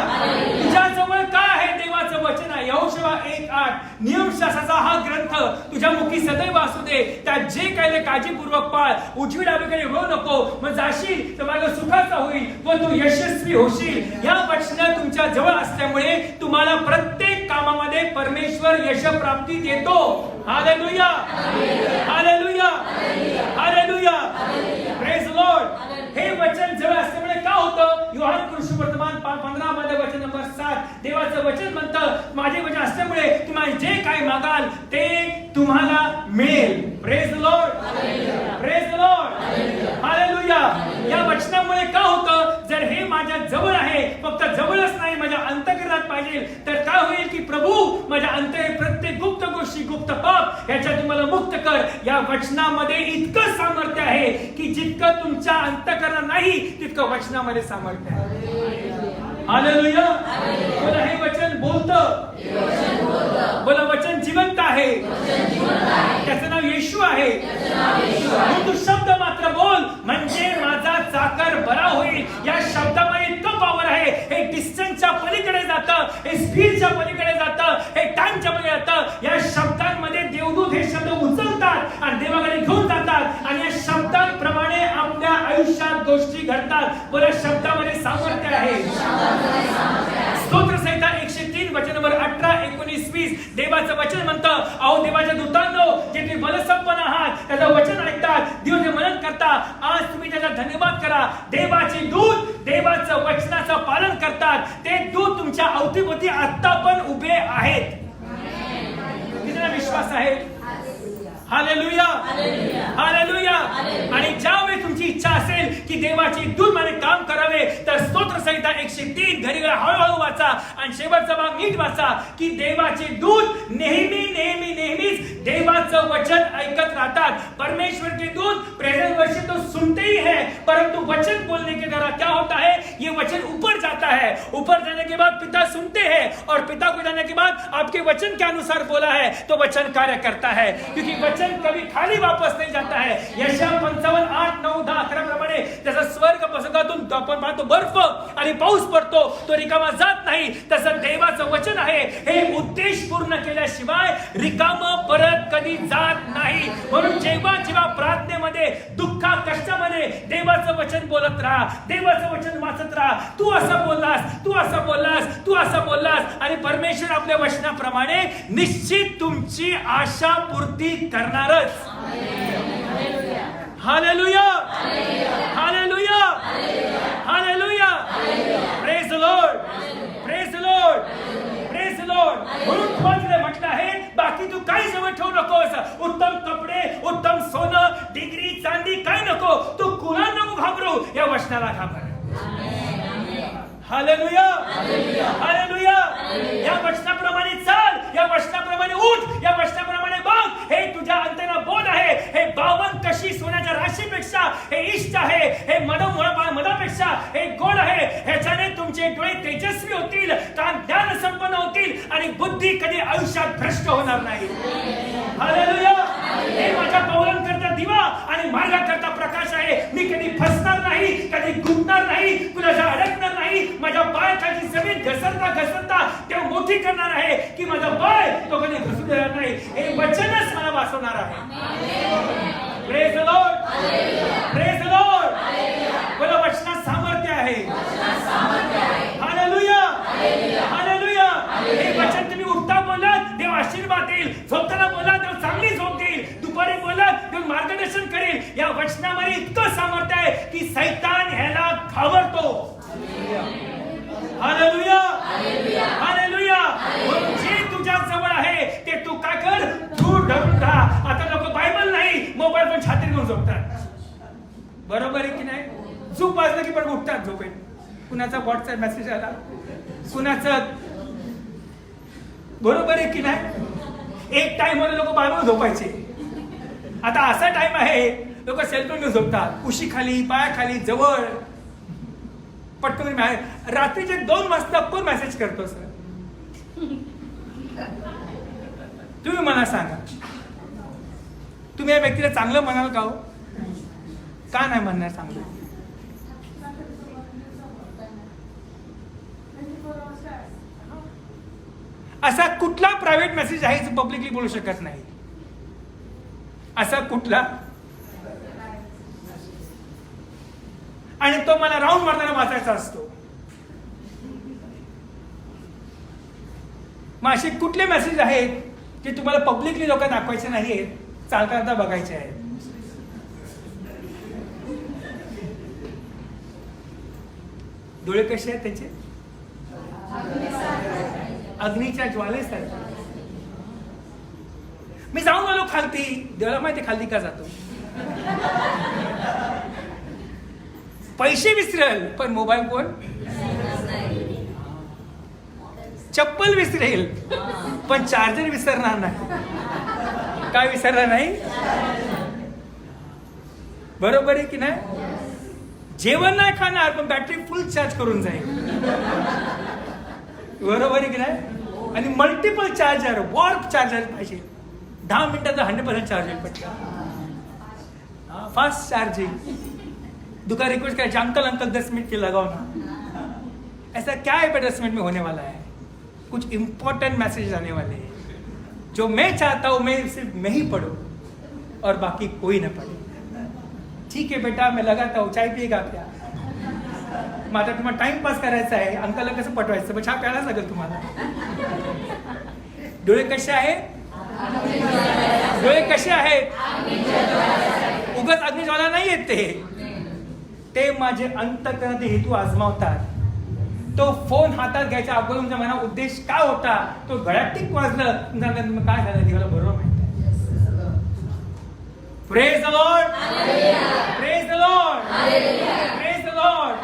तुझ्या जवळ काय आहे? देवाचं वचन आहे. यहोशुआ 1:8. नियमशास्त्राचा हा ग्रंथ तुझ्या मुखी सदैव असू दे, त्यात जे काही काळजीपूर्वक पाळ. उजवी डावीकडे वळू नको, मग जाशील तर मार्ग सुखाचा होईल व तू यशस्वी होशील. या वचन तुमच्या जवळ असल्यामुळे तुम्हाला प्रत्येक कामामध्ये परमेश्वर यशप्राप्ती देतो. Hallelujah. Hallelujah. Hallelujah. Praise the Lord. हे वचन जवळ असल्यामुळे काय होतं? योहान कृष्णवर्तमान 15 मध्ये वचन नंबर 7 देवाचं वचन म्हणतं, माझे वचन असल्यामुळे तुम्हाला जे काय मागाल ते तुम्हाला मिळेल. Praise the Lord. Praise the Lord. Hallelujah. या वचनामुळे काय होतं? जर हे माझ्या जवळ आहे, फक्त जवळच नाही माझ्या अंतःकरणात पाहिजे, तर काय होईल की प्रभू माझ्या अंतः प्रत्येक गुप्त गोष्टी, गुप्त पाप याच्या तुम्हाला मुक्त कर. या वचनामध्ये इतकं सामर्थ्य आहे की जितकं तुमच्या अंतःकरणात नाही तितकं वचनामध्ये सामर्थ्य आहे. हालेलुया. बोला, हे वचन बोलतं. बोला, वचन जिवंत आहे. त्याचं नाव येशू आहे. तू शब्द मात्र बोल म्हणजे माझा चाकर बरा होईल. या शब्दामध्ये इतकं पॉवर आहे. हे डिस्टन्सच्या पलीकडे जातं, हे स्पीडच्या पलीकडे जातं, हे टाइमच्या पलीकडे जातं. या शब्दांमध्ये देवदूत हे शब्द उचलतात आणि देवाकडे घेऊन जातात आणि या शब्दांप्रमाणे आपल्या आयुष्यात गोष्टी घडतात. बोला, शब्दामध्ये सामर्थ्य आहे. स्तोत्र संहिता 103 वचन नंबर 18, 19, 20 देवाचं वचन म्हणतं, अहो देवाच्या दूतांनो, जे तुम्ही बलसंपन्न आहात त्याचं वचन ऐकतात, दिवस मनन करता, आज तुम्ही त्याचा धन्यवाद करा. देवाचे दूत देवाचं वचनाचं पालन करतात. ते दूत तुमच्या अवतीभोवती आता पण उभे आहेत. किती विश्वास आहे? हालेलुया. हालेलुया. आणि ज्यावेळी तुमची इच्छा असेल की देवाची दूत मला काम करावे, तर स्तोत्र संहिता 103 घरी हळूहळू वाचा आणि शेवटचा भाग नीट वाचा की देवाचे दूत नेहमीच देवाचं वचन ऐकत राहतात. परमेश्वर के दूत प्रेजेंट वर्षिप तो सुनते ही है, परंतु वचन बोलने के द्वारा क्या होता है? ये वचन ऊपर जाता है. ऊपर जाने के बाद पिता सुनते हैं और पिता को जाने के बाद आपके वचन के अनुसार बोला है तो वचन कार्य करता है, क्योंकि वचन कभी खाली वापस नहीं जाता है. यशाया 55, 8, 9, 10, 11 प्रमाणे जसं स्वर्ग पसंगातून आपण पाहतो बर्फ आणि पाऊस पडतो तो रिकामा जात नाही, तसं देवाचं वचन आहे हे उद्देश पूर्ण केल्याशिवाय रिकाम परत कधी जात नाही. म्हणून जेव्हा प्रार्थनेमध्ये दुःखा कष्टामध्ये देवाचं वचन बोलत राहा, देवाचं वचन वाचत राहा. तू असं बोललास, तू असं बोललास, तू असं बोललास आणि परमेश्वर आपल्या वचनाप्रमाणे निश्चित तुमची आशा पूर्ती करणारच. Hallelujah. Hallelujah. Hallelujah. Praise the Lord. Praise the Lord. Praise the Lord. म्हणून तुम्हाला म्हटलं आहे, बाकी तू काही जवळ ठेवू नकोस. उत्तम कपडे, उत्तम सोनं, डिग्री, चांदी काय नको. तू कुणाला नको घाबरू, या वचनाला घाबर. Hallelujah, hallelujah. या वचनाप्रमाणे चाल, या वचनाप्रमाणे उठ, या वचनाप्रमाणे बघ. हे तुझ्या अंतराला बोध आहे. हे 52 कशी सोन्याच्या राशीपेक्षा हे इष्ट आहे. हे मधापेक्षा हे गोड आहे. ह्याच्याने तुमचे डोळे तेजस्वी होतील, कान ज्ञान संपन्न होतील आणि बुद्धी कधी आयुष्यात भ्रष्ट होणार नाही. हालेलुया. हे माझ्या पावलांकरता दिवा आणि मार्गाकरता प्रकाश आहे. मी कधी फसणार नाही, कधी गुंतणार नाही, कुणाच्या अडकणार नाही. माझ्या पायाखाली जमीन घसरता तेव्हा मोठी करणार आहे की माझा पाय तो कधी घसरू देणार नाही. हे वचनच मला वाचवणार आहे. Praise the Lord, praise the Lord. बोला, वचनात सामर्थ्य आहे. Hallelujah, hallelujah. हे वचन तुम्ही उठता बोलात, देव आशीर्वाद देईल. झोपताना बोला, देव चांगली झोप देईल. दुपारी बोला, देव मार्गदर्शन करेल. या वचनामध्ये इतकं सामर्थ्य आहे की सैतान ह्याला घाबरतो. Hallelujah, hallelujah. जे तुझ्या जवळ आहे ते तू काय कर, दूर धरून राहा. आता लोक बायबल नाही, मोबाईल पण छातीत घेऊन झोपतात. बरोबर आहे की नाही? झोप वाजलं की पण उठतात झोपेत. कुणाचा व्हॉट्सअप मेसेज आला, कुणाचा, बरोबर आहे की नाही? एक टाइम मध्ये लोक बायबल झोपायचे. आता असा टाइम आहे लोक सेलफोन घेऊन झोपतात. उशीखाली, पायाखाली, जवळ. पटकन रात्रीचे 2 वाजता कोण मेसेज करतो सर? तुम्ही मला सांगा, तुम्ही या व्यक्तीला चांगलं म्हणाल का हो? का नाही म्हणणार चांगलं? असा कुठला प्रायव्हेट मेसेज आहे जो पब्लिकली बोलू शकत नाही? असा कुठला? आणि तो मला राऊंड मारताना वाचायचा असतो. मग असे कुठले मेसेज आहेत जे तुम्हाला पब्लिकली लोक दाखवायचे नाहीत, चालता बघायचे आहेत? डोळे कसे आहेत त्याचे? अग्नीच्या ज्वालेसारखे. मी जाऊन आलो खालती. देवाला माहिती खालती का जातो? पैसे विसरेल पण मोबाईल कोण? चप्पल विसरेल पण चार्जर विसरणार नाही. काय विसरणार नाही? बरोबर आहे की नाही? जेवण नाही खाणार पण बॅटरी फुल चार्ज करून जाईल. बरोबर आहे की नाही? आणि मल्टिपल चार्जर, वॉर्प चार्जर पाहिजे. 10 मिनिटाचा 100% चार्जर पटकन, फास्ट चार्जिंग. दुकान रिक्वेस्ट करें, अंकल 10 मिनट के लगाओ ना. ऐसा क्या है 10 मिनट में होने वाला है? कुछ इंपॉर्टेंट मैसेज आने वाले हैं. जो मैं चाहता हूं मैं सिर्फ मैं ही पढूं और बाकी कोई ना पढ़े. ठीक है बेटा, मैं लगाता हूं. चाय पिएगा क्या? माझा तुम्हाला टाइमपास करायचा आहे. अंकलला कसं पटवायचं? मग चहा प्यायलाच लागेल तुम्हाला. डोळे कसे आहेत? डोळे कसे आहेत? उगाच अग्निज्वाला नाही येत. ते माझे अंतःकरणाचे हेतू आजमावतात. तो फोन हातात घ्यायच्या अगोदर तुमच्या मनात उद्देश काय होता? तो गळ्यात टिक वाजलं, तुम्ही काय झालं देवाला बरोबर माहिती आहे. Praise the Lord, praise the Lord, praise the Lord.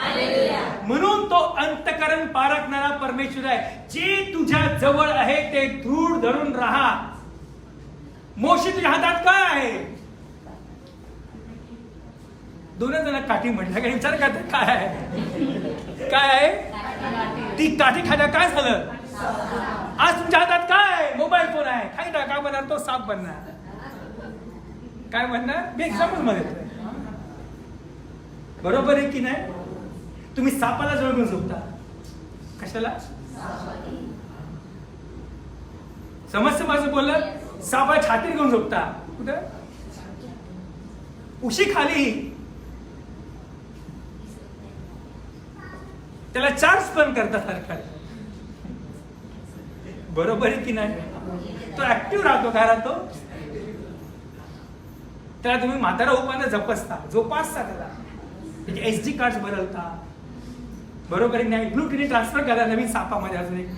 म्हणून तो अंतःकरण पारखणारा परमेश्वर आहे. जे तुझ्या जवळ आहे ते दृढ धरून राहा. मोशी तुझ्या हातात काय आहे? 2 जण काठी म्हटलं का? विचार करतात काय आहे? काय आहे? ती काठी खाल्या काय झालं? आज तुमच्या हातात काय? मोबाईल फोन आहे. खाई ना, काय बनणार? तो साप बनणार. काय बनणार? मी एक्झाम्पल मध्ये देतोय. बरोबर आहे की नाही? तुम्ही सापाला जवळ घेऊन झोपता. कशाला? समजतं माझं बोललं? सापाला छातीत घेऊन झोपता. कुठं? उशी खाली. त्याला चार्ज पण करता सारखा. बरोबर आहे की नाही? तो ऍक्टिव्ह राहतो. काय राहतो? त्याला तुम्ही म्हातारा उपाने जपसता, जोपासता. त्याला त्याचे SD कार्ड बदलता. बरोबर आहे नाही? ब्लूटूथने ट्रान्सफर करा नवीन सापामध्ये अजून एक.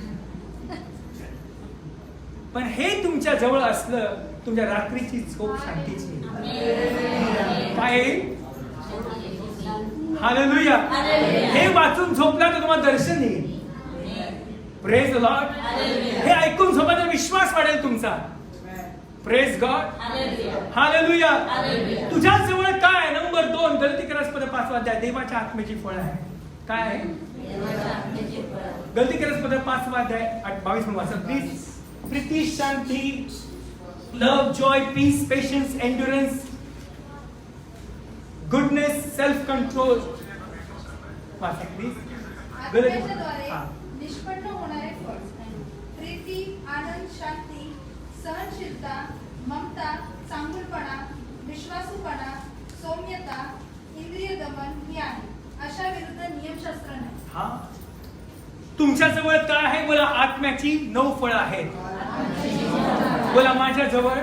पण हे तुमच्या जवळ असलं, तुमच्या रात्रीची झोप शांतीची. काय? हालेलुया. हे वाचून झोपला तर तुम्हाला दर्शन येईल. Praise the Lord. हे ऐकून झोपला तर विश्वास वाढेल तुमचा. Praise God. हालेलुया. तुझ्या जवळ काय आहे? नंबर 2 गलतीकरस 5 अध्याय देवाच्या आत्म्याची फळं आहे. काय आहे? गलतीकरस 5 अध्याय 22 वाचा प्लीज. प्रीती, शांती, love, joy, peace, patience, endurance, goodness, self control. वाचा प्लीज. आत्म्याच्याद्वारे निष्पन्न होणारे फळ प्रीती, आनंद, शांती, सहनशीलता, ममता, चांगुलपणा, विश्वासूपणा, सौम्यता, इंद्रिय दमन ही आहे. अशा विरुद्ध नियमशास्त्र नाही. हा, तुमच्या जवळ काय आहे? बोला आत्म्याची 9 फळं आहेत. बोला माझ्या जवळ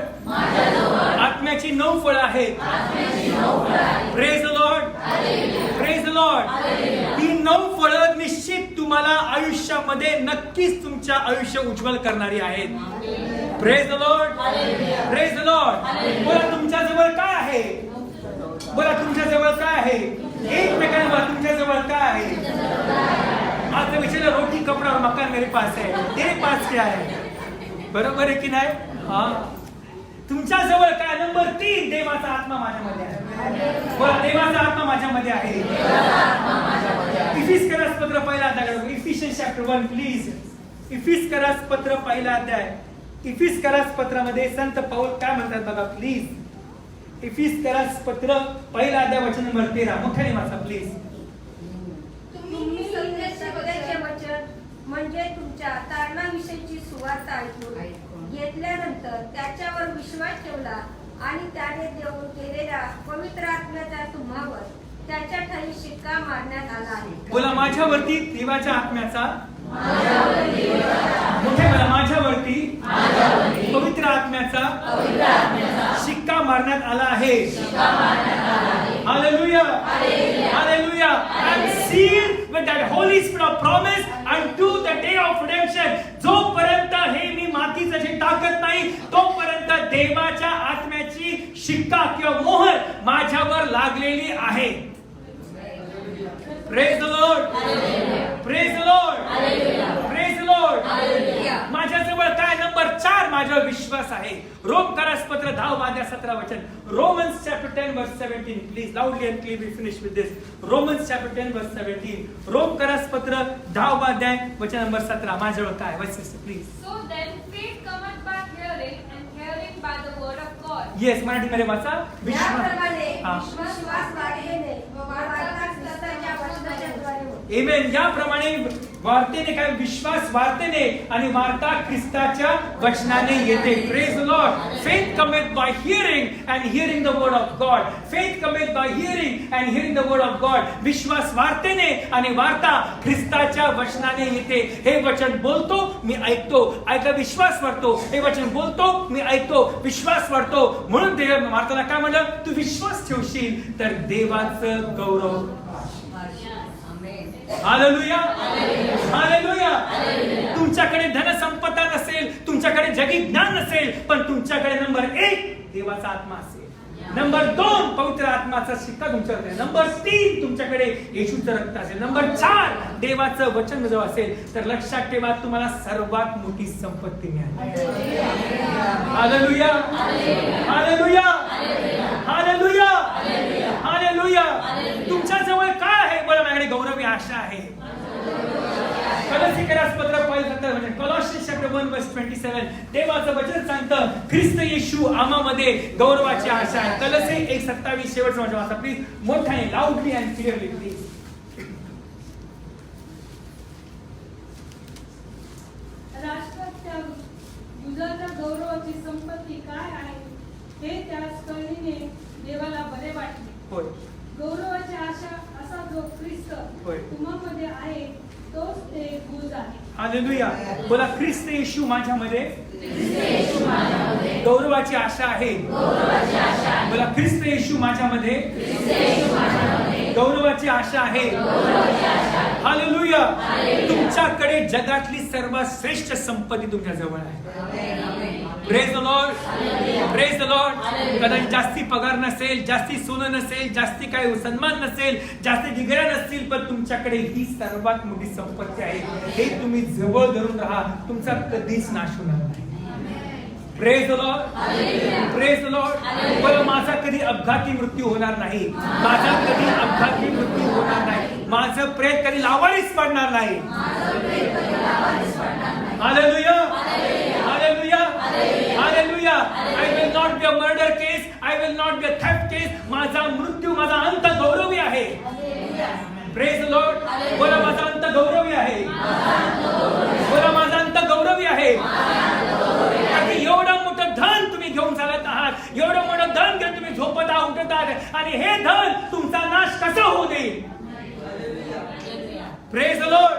आत्म्याची 9 फळं आहेत. Praise the Lord. Praise the Lord. ही 9 फळं निश्चित तुम्हाला आयुष्यामध्ये नक्कीच तुमच्या आयुष्य उज्ज्वल करणारी आहेत. Praise the Lord. Praise the Lord. बोला तुमच्या जवळ काय आहे? बोला तुमच्या जवळ काय आहे? एकमेकांना बोला तुमच्या जवळ काय आहे? आज विचारलं रोटी कपड़ा और मकान मेरे पास है, तेरे पास क्या है? बरोबर आहे की नाही? हा, तुमच्या जवळ काय? नंबर 3 देवाचा आत्मा माझ्यामध्ये आहे. बोला देवाचा आत्मा माझ्यामध्ये आहे. इफिसियन्स पत्र पहिला अध्याय. इफिशियन्स चॅप्टर 1 प्लीज. इफिसियन्स पत्र पहिला अध्याय. इफिसियन्स पत्रामध्ये संत पौल काय म्हणतात बघा प्लीज. इफिसियन्स पत्र पहिला अध्याय वचन नंबर 13 मोठ्याने वाचा प्लीज. तुम्ही सत्याचे वचन म्हणजे तुमच्या तारणाविषयीची सुवार्ता ऐकून घेतल्यानंतर त्याच्यावर विश्वास ठेवला आणि त्याने देऊन केलेल्या पवित्र आत्म्याचा तुम्हावर त्याच्या ठाई शिक्का मारण्यात आला आहे. बोला माझ्यावरती देवाच्या आत्म्याचा मोठे बोला माझ्यावरती पवित्र आत्म्याचा शिक्का मारण्यात आला आहे. Hallelujah. Hallelujah. I'm sealed with that Holy Spirit of promise unto the day of redemption. जोपर्यंत हे मी मातीचं जे टाकत नाही तोपर्यंत देवाच्या आत्म्याची शिक्का किंवा मोहर माझ्यावर लागलेली आहे. Praise the Lord. Praise the Lord. Praise the Lord. माझ्याजवळ काय? नंबर 4 माझ्यावर विश्वास आहे. रोमकरास पत्र 10 अध्याय 17 वचन. Romans chapter 10 verse 17 please loudly and clearly finish with this. Romans chapter 10 verse 17. रोमकरास पत्र 10 अध्याय वचन नंबर 17 माझ्याजवळ काय? वाचा please. So then faith cometh by hearing and hearing by the word of God. Yes मराठीमध्ये वाचा. याप्रमाणे हा. विश्वास वाढलेले व वाढता त्याच्या वचनाच्या द्वारे होते. आमेन. याप्रमाणे वार्तेने काय? विश्वास वार्तेने आणि वार्ता ख्रिस्ताच्या वचनाने येते. Praise the Lord. Faith cometh by hearing and hearing the word of God. Faith cometh by hearing and hearing the word of God. विश्वास वार्तेने आणि वार्ता ख्रिस्ताच्या वचनाने येते. हे वचन बोलतो मी ऐकतो, ऐका विश्वास वाढतो. हे वचन बोलतो मी ऐकतो, विश्वास वाढतो. म्हणून देव वार्ताला काय म्हणलं? तू विश्वास ठेवशील तर देवाचं गौरव. हालेलुया. हालेलुया. तुमच्याकडे धनसंपदा नसेल, तुमच्याकडे जगी ज्ञान नसेल, पण तुमच्याकडे नंबर 1 देवाचा आत्मा असेल. नंबर 2 पवित्र आत्माचा शिक्का तुमच्याकडे. नंबर 3 तुमच्याकडे येशूचं रक्त असेल. नंबर 4 देवाचं वचन जवळ असेल तर लक्षात ठेवा तुम्हाला सर्वात मोठी संपत्ती मिळाली. हालेलुया. हालेलुया. हालेलुया. हालेलुया. तुमच्या जवळ काय आहे? बोला माझ्याकडे गौरवी आशा आहे. कॉलोसिकरास पत्र पहिलं 17 वचन. कॉलोसियन्स चॅप्टर 1 वर्स 27 देवाचं वचन सांगतं ख्रिस्त येशू आम्हामध्ये गौरवाची आशा आहे. कॉलोसे 1:27 शेवटचं वचन वाचा प्लीज मोठ्याने लाऊडली अँड क्लिअरली प्लीज. राष्ट्राच्या दुधाच्या गौरवाची संपत्ती काय आहे हे त्याच कळीने देवाला बरे वाटले. होय. गौरवाची आशा असा जो ख्रिस्त होय. तुम्हामध्ये आहे तोच ते गुज आहे. हालेलुया. बोला ख्रिस्त येशू माझ्यामध्ये गौरवाची आशा आहे. बोला ख्रिस्त येशू माझ्यामध्ये गौरवाची आशा आहे. हालेलुया. तुमच्याकडे जगातली सर्वात श्रेष्ठ संपत्ती तुमच्या जवळ आहे. Praise the Lord, praise the Lord. कदाचित जास्ती पगार नसेल, जास्ती सोनं नसेल, जास्ती काही सन्मान नसेल, जास्ती डिग्र्या नसतील, पण तुमच्याकडे ही सर्वात मोठी संपत्ती आहे. हे तुम्ही जवळ धरून राहा, तुमचा कधीच नाश होणार नाही. Praise the Lord, praise the Lord. पण माझा कधी अपघाती मृत्यू होणार नाही, माझा कधी अपघाती मृत्यू होणार नाही, माझं प्रेत कधी लावाळीच पडणार नाही. Hallelujah, hallelujah, hallelujah. I will not be a murder case, I will not be a theft case. माझा मृत्यू, माझा अंत गौरवी आहे. Praise the Lord. बोला माझा अंत गौरवी आहे, बोला माझा अंत गौरवी आहे. एवढं मोठं धन तुम्ही घेऊन चालत आहात, एवढं मोठं धन घेऊन तुम्ही झोपत आहात, उठत आहात, आणि हे धन तुमचा नाश कसा होऊ देईल? Praise the Lord,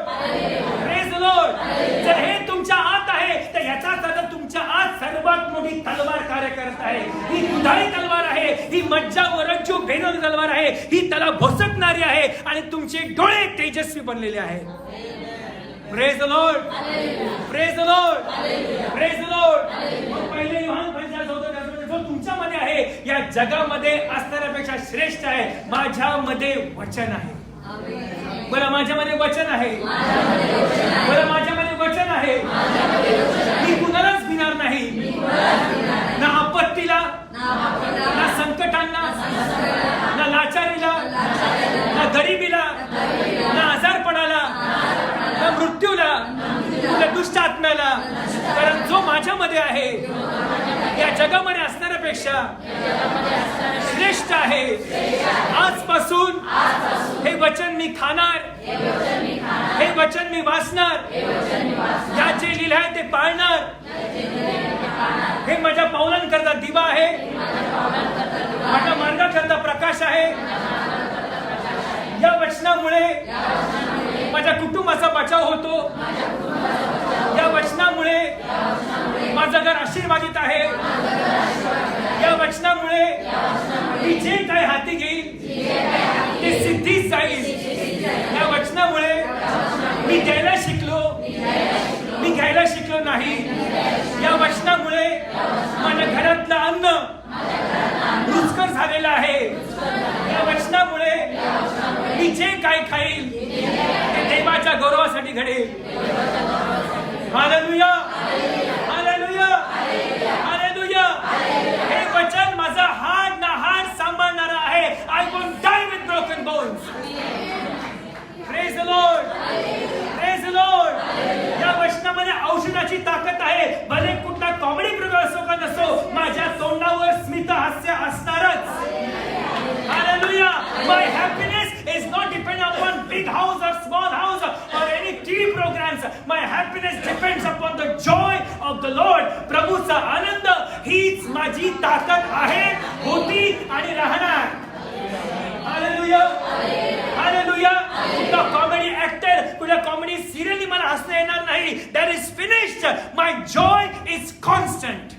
praise the Lord. जर हे तुमच्या आत आहे तर याचाच अर्थ तुमच्या आत सर्वात मोठी तलवार कार्य करत आहे. ही दुधाळी तलवार आहे, ही मज्जा व रज्जू भेदणारी तलवार आहे, ही त्याला भोसकणारी आहे, आणि तुमचे डोळे तेजस्वी बनलेले आहेत. Praise the Lord, praise the Lord, praise the Lord. पहिले योहान 5:14 जो तुमच्यामध्ये आहे या जगामध्ये असणाऱ्यापेक्षा श्रेष्ठ आहे. माझ्यामध्ये वचन आहे. बरं माझ्यामध्ये वचन आहे, बरं माझ्यामध्ये वचन आहे. मी कुणालाच भिणार नाही, ना आपत्तीला, ना संकटांना, ना लाचारीला, ना गरिबीला, ना आजारपणाला, ना मृत्यूला, ना दुष्ट आत्म्याला. कारण जो माझ्यामध्ये आहे या जगामध्ये असणाऱ्यापेक्षा श्रेष्ठ आहे. आजपासून हे वचन मी खाणार, हे वचन मी वाचणार, या जे लिहिलं आहे ते पाळणार. हे माझ्या पावलांकरता दिवा आहे, माझ्या मार्गाकरता प्रकाश आहे. या वचनामुळे माझ्या कुटुंबाचा बचाव होतो. या वचनामुळे माझं घर आशीर्वादित आहे. या वचनामुळे मी जे काही हाती घेईल ते सिद्धीच जाईल. या वचनामुळे मी द्यायला शिकलो, मी घ्यायला शिकलो नाही. या वचनामुळे माझ्या घरातलं अन्न रुचकर झालेलं आहे. या वचनामुळे मी जे काही खाईल ते देवाच्या गौरवासाठी घडेल. Hallelujah, hallelujah, hallelujah. हे वचन माझा हाड ना हाड सांभाळणारा आहे. I won't die with broken bones. Praise the Lord, praise the Lord. या वचनामध्ये औषधाची ताकद आहे. भले कुठला कॉमेडी प्रोग्राम असो का नसो, माझ्या तोंडावर स्मित हास्य असणारच. Hallelujah. My happiness is not depend upon big house और स्मॉल हाऊस और any TV programs. My happiness depends upon the joy of the Lord. प्रभूचा आनंद हीच माझी ताकद आहे, होती आणि राहणार. Hallelujah, hallelujah. कुठला कॉमेडी ऍक्टर, कुठल्या कॉमेडी सिरियली मला हसता येणार नाही. That is finished. My joy is constant.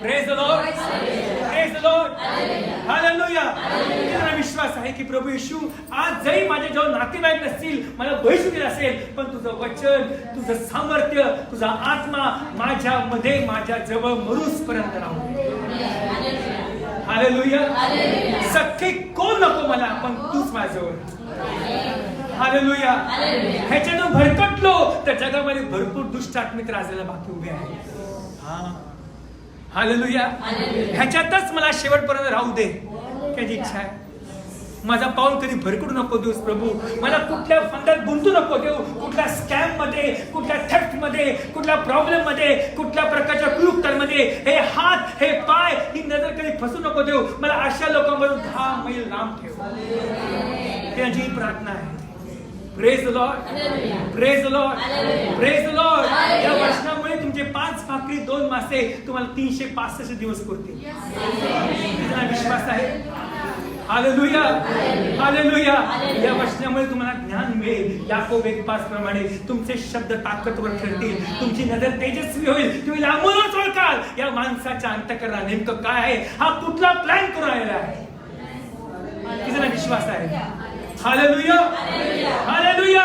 Praise the Lord, praise the Lord. Hallelujah. मला विश्वास आहे की प्रभू येशू आज जरी माझे जेव्हा नातेवाईक नसतील, मला बहिष्कृत असेल, पण तुझं वचन, तुझं सामर्थ्य, तुझा आत्मा माझ्यामध्ये, माझ्या जवळ मरूसपर्यंत राहू. हालेलुया. सख्खे कोण नको मला, पण तूच माझ्याजवळ. हालेलुया. ह्याच्यानं भरकटलो तर जगामध्ये भरपूर दुष्ट आत्मिक राजाला बाकी उभे आहे. हालेलुया. ह्याच्यातच मला शेवटपर्यंत राहू दे, त्याची इच्छा आहे. माझा पाऊल कधी भरकडू नको देऊस प्रभू. मला कुठल्या फंदात गुंतू नको देऊ. कुठल्या स्कॅम मध्ये, कुठल्या थेफ्ट मध्ये, कुठल्या प्रॉब्लेम मध्ये, कुठल्या प्रकारच्या कुयुक्तांमध्ये हे हात, हे पाय, ही नजर कधी फसू नको देऊ. मला अशा लोकांपासून 10 मैल लांब ठेव. त्याची प्रार्थना आहे. Praise the Lord, praise the Lord, praise the Lord. या वचनामुळे तुमचे 5 भाकरी 2 मासे तुम्हाला 365 दिवस पुरतील. तुझा विश्वास आहे? Hallelujah, hallelujah. या वचनामुळे तुम्हाला ज्ञान मिळेल. याकोब 1:5 प्रमाणे तुमचे शब्द ताकदवर ठरतील, तुमची नजर तेजस्वी होईल. तुम्ही लांबूनच ओळखाल या माणसाच्या अंतःकरणात नेमकं काय आहे, हा कुठला प्लॅन करून आलेला आहे. किती विश्वास आहे? Hallelujah, hallelujah.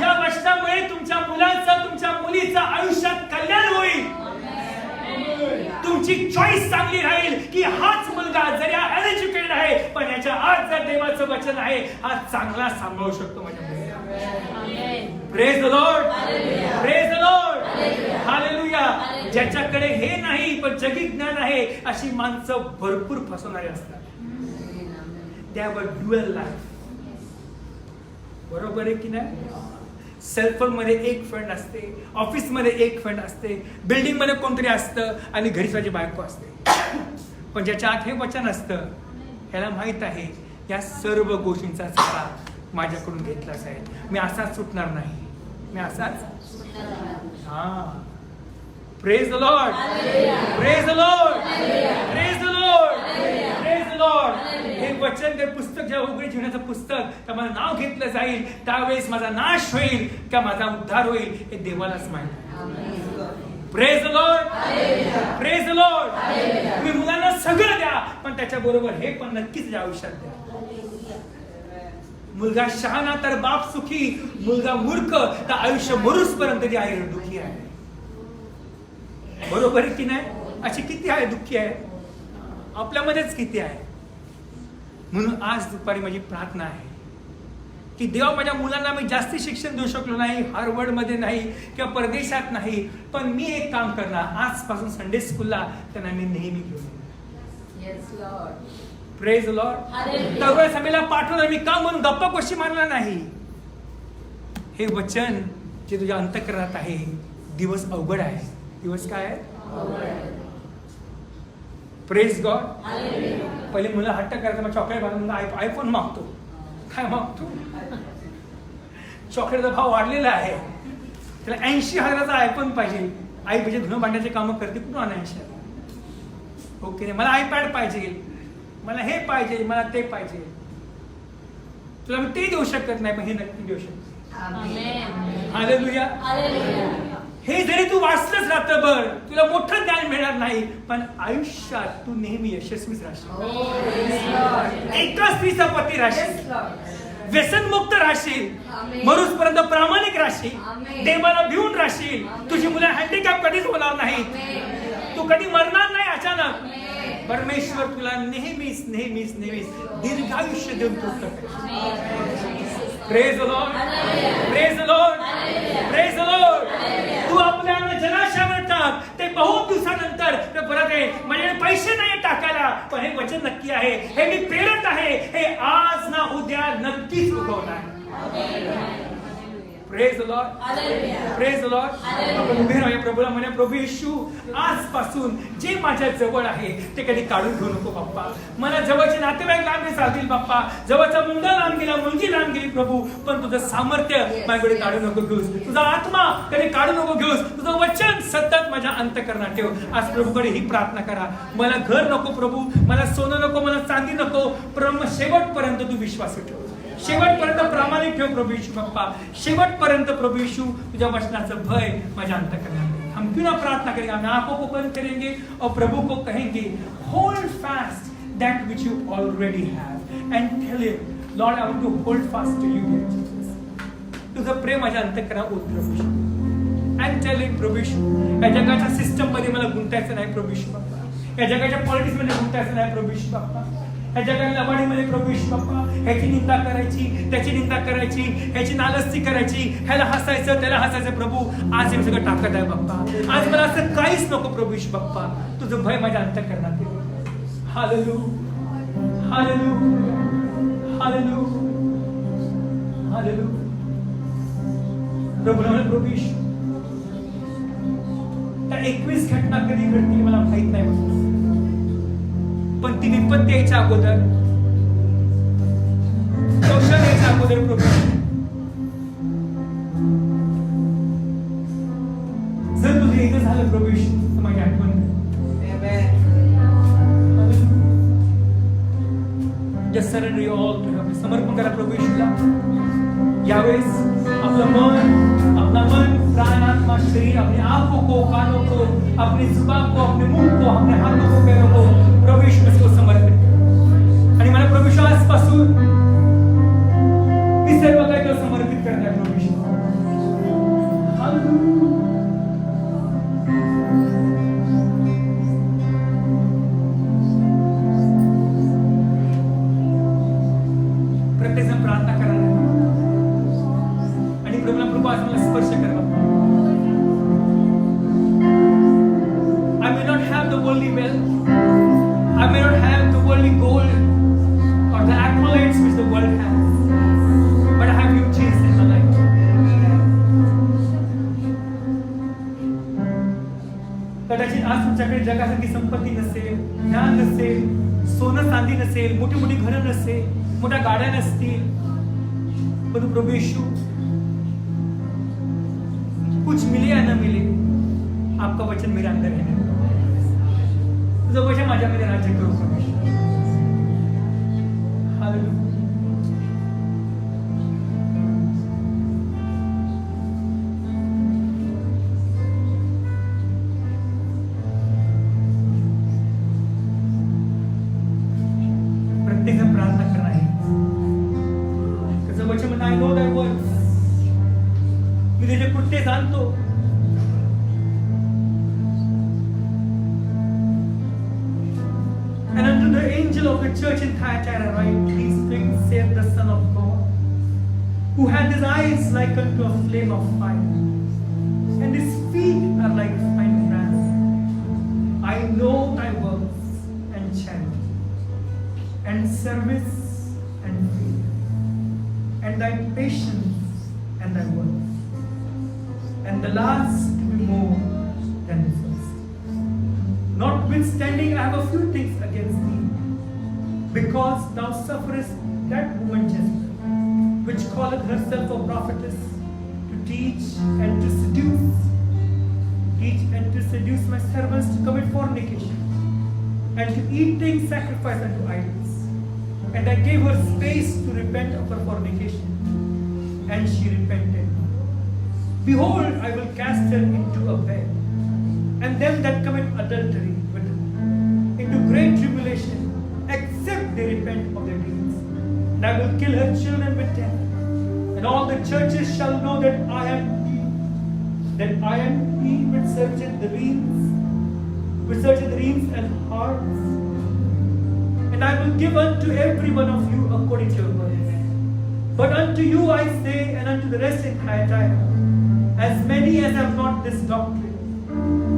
या वचनामुळे तुमच्या मुलाचं तुमच्या मुलीचं आयुष्यात कल्याण होईल. तुमची चॉईस चांगली राहील की हाच मुलगा जरी अनएज्युकेटेड आहे पण याच्या आत जर देवाचं वचन आहे हा चांगला सांभाळू शकतो माझ्या मुलीला. Praise the Lord, praise the Lord, hallelujah. ज्याच्याकडे हे नाही पण जगी ज्ञान आहे अशी माणसं भरपूर फसवणारी असतात. They have a dual life. बरोबर आहे की नाही? सेलफोन मध्ये एक फ्रेंड असते, ऑफिस मध्ये एक फ्रेंड असते, बिल्डिंग मध्ये कोणतरी असतं आणि घरी स्वतःची बायको असते. पण ज्याच्या आत हे वचन असतं ह्याला माहित आहे या सर्व गोष्टींचा सहारा माझ्याकडून घेतलाच आहे. मी असाच सुटणार नाही, मी असाच. हा, praise the Lord, praise the Lord, praise the Lord, praise the Lord. हे वचन, ते पुस्तक जेव्हा उघडे जीवनाचं पुस्तक तर मला नाव घेतलं जाईल त्यावेळेस माझा नाश होईल का माझा उद्धार होईल हे देवालाच माहिती. Praise the Lord, praise the Lord. तुम्ही मुलांना सगळं द्या पण त्याच्या बरोबर हे पण नक्कीच या आयुष्यात द्या. मुलगा शहाणा तर बाप सुखी, मुलगा मूर्ख तर आयुष्य मरूस पर्यंत ती आई दुःखी आहे. बरोबर आहे की नाही? अशी किती आहे दुःखी आहे आपल्यामध्येच, किती आहे. म्हणून आज दुपारी माझी प्रार्थना आहे की देवा माझ्या मुलांना मी जास्ती शिक्षण देऊ शकलो नाही, हार्वर्ड मध्ये नाही किंवा परदेशात नाही, पण मी एक काम करणार, आजपासून संडे स्कूलला त्यांना मी नेहमी घेऊन येणार. Praise Lord. दरवेळेस आम्हाला पाठवलं मी काम म्हणून गप्पा गोष्टी मारला नाही. हे वचन जे तुझ्या अंतःकरणात आहे. दिवस अवघड आहे. दिवस काय आहे? Praise God. पहिले मुलं हट्ट करायचं मग चॉकलेट म्हणून आयफोन मागतो. काय मागतो? चॉकलेटचा भाव वाढलेला आहे, त्याला 80,000चा आयफोन पाहिजे. आई पाहिजे धुणं भांड्याचे कामं करते, कुठून आणा 80,000? ओके नाही, मला आयपॅड पाहिजे, मला हे पाहिजे, मला ते पाहिजे. तुला मी ते देऊ शकत नाही पण हे नक्की देऊ शकतो. हालेलुया. हे जरी तू वाचलंच रात्रभर तुला मोठं ज्ञान मिळणार नाही पण आयुष्यात तू नेहमी यशस्वीच राहशील. एका स्त्रीचा पती राहशील, व्यसनमुक्त राहशील, मरुसपर्यंत प्रामाणिक राहशील, देवाला भिवून राहशील. तुझी मुलं हँडिकॅप कधीच होणार नाही, तू कधी मरणार नाही अचानक. परमेश्वर तुला नेहमीच नेहमीच नेहमीच दीर्घायुष्य देऊन तृप्त करेल. Praise the Lord, praise the Lord, praise the Lord. तू आपल्या जलाशयावर टाक, ते बहुत दिवसानंतर ते परत आहे. म्हणजे पैसे नाही टाकायला पण हे वचन नक्की आहे, हे मी पेरत आहे, हे आज ना उद्या नक्कीच उगवणार. Praise the Lord, praise the Lord. आपण उभे राहूया प्रभूला म्हणूया, प्रभू येशू आजपासून जे माझ्या जवळ आहे ते कधी काढून घेऊ नको बाप्पा. मला जवळचे नातेवाईक लांब चालतील बाप्पा, जवळचा मुलगा लांब गेला, मुलगी लांब गेली प्रभू, पण तुझं सामर्थ्य माझ्याकडे काढू नको घेऊस, तुझा आत्मा कधी काढू नको घेऊस, तुझं वचन सतत माझ्या अंतःकरणात ठेव. आज प्रभूकडे ही प्रार्थना करा, मला घर नको प्रभू, मला सोनं नको, मला चांदी नको, पण शेवटपर्यंत तू विश्वास ठेव, शेवटपर्यंत प्रामाणिक ठेव प्रभू यीशु बाप्पा. शेवटपर्यंत प्रभू यीशु तुझ्या वचनाचं भय माझ्या अंतःकरणात. हम क्यों ना प्रार्थना करेंगे, हम आंखों को बंद करेंगे और प्रभु को कहेंगे hold fast that which you already have and tell him Lord I want to hold fast to you. तुझं प्रेम माझ्या अंतःकरणात ओत प्रभू यीशु. अँड टेल हिम प्रभू यीशु, या जगाच्या सिस्टम मध्ये मला गुंतायचं नाही प्रभू यीशु बाप्पा, या जगाच्या पॉलिटिक्स मध्ये गुंतायचं नाही प्रभू यीशु बाप्पा, या जगाला लबाडीमध्ये प्रभू यीशु बाप्पा ह्याची निंदा करायची, त्याची निंदा करायची, ह्याची नालस्ती करायची, ह्याला हसायचं त्याला हसायचं. प्रभू आज हे सगळं टाकत आहे बाप्पा, आज मला असं काहीच नको प्रभू यीशु बाप्पा, तुझं भय माझ्या अंतःकरणात ठेव. Hallelujah, hallelujah, hallelujah, hallelujah. प्रभू प्रभू यीशु त्या 21 घटना कधी घडतील मला माहित नाही, पण ती विपत्ती यायच्या अगोदर, औषध यायच्या अगोदर प्रभू जर तुझं इथं झालं प्रभू यीशु तर माझी आठवण just surrender you all to him. समर्पण करा प्रभू यीशुला. यावेळेस आपलं मन, अपना मन, प्राण, आत्मा, शरीर, अपने आंखों को, कानों को, अपनी जुबान को, अपने मुंह को, अपने हाथों को, पैरों को प्रभु यीशु को समर्पित करा. आणि मला प्रभु आजपासून मी सर्व काही समर्पित करत आहे प्रभु यीशु. have the worldly gold or the accolades which the world has, but I have you, Jesus, in my life. कदाचित आज तुमच्याकडे जगासारखी संपत्ती नसेल, ज्ञान नसेल, सोनं चांदी नसेल, मोठी मोठी घरं नसेल, मोठ्या गाड्या नसतील, परंतु प्रभु यीशु, कुछ मिले या न मिले, आपका वचन मेरे अंदर है, तुझं वचन माझ्यामध्ये राज्य करू प्रभु. हालेलुया. प्रत्येकजण प्रार्थना करणार आहे. त्याचं वचन म्हणणं, आय नो दॅट वर्ड्स, मी त्याचे कृत्य जाणतो. And unto the angel of the church in Thyatira write, these things saith the Son of God, who had his eyes like unto a flame of fire, and his feet are like fine brass. I know thy works and charity, and service and faith, and thy patience and thy works, and the last to be more than the first. Notwithstanding, I have a few things against thee, because thou sufferest that woman Jezebel, which calleth herself a prophetess, to teach and to seduce my servants to commit fornication, and to eat things sacrificed unto idols. And I gave her space to repent of her fornication, and she repented. Behold, I will cast her into a bed, and them that commit adultery with her into great tribulation, except they repent of their deeds. And I will kill her children with death, and all the churches shall know that I am He, which searcheth the reins and hearts. And I will give unto every one of you according to your works. But unto you I say, and unto the rest in Thyatira, as many as have not this doctrine,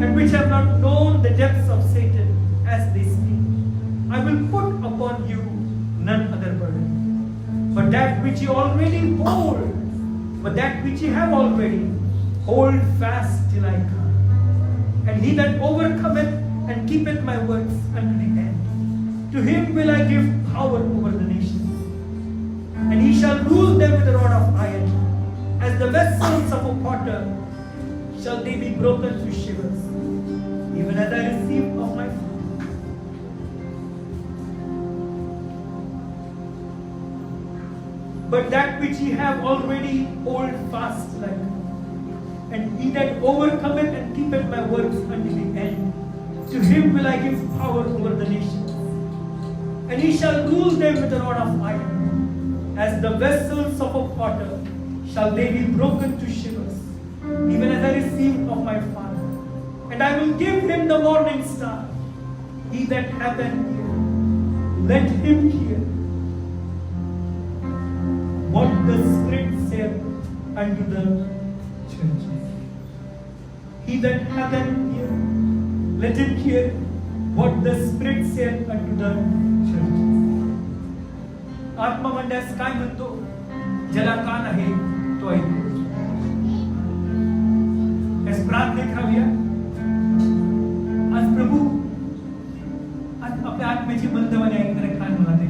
and which have not known the depths of Satan as they speak, I will put upon you none other burden, but that which you already hold, but that which you have already, hold fast till I come. And he that overcometh and keepeth my works unto the end, to him will I give power over the nations, and he shall rule them with a rod of iron, as the vessels of a potter shall they be broken to shivers, even as I received of my Father. But that which ye have already hold fast like, and he that overcometh and keepeth my works unto the end, to him will I give power over the nations, and he shall rule them with a rod of iron, as the vessels of a potter shall they be broken to shivers, even as I received of my Father. And I will give him the morning star. He that hath an ear, let him hear what the Spirit saith unto the churches. He that hath an ear, let him hear what the Spirit saith unto the churches. आत्मा मंडळास काय म्हणतो? ज्याला कान आहे तो ऐकू. इस प्रार्थना करावूया. आज प्रभू, आज आपल्या आत्म्याची मंदवाणी ऐकणारे कान मला दे.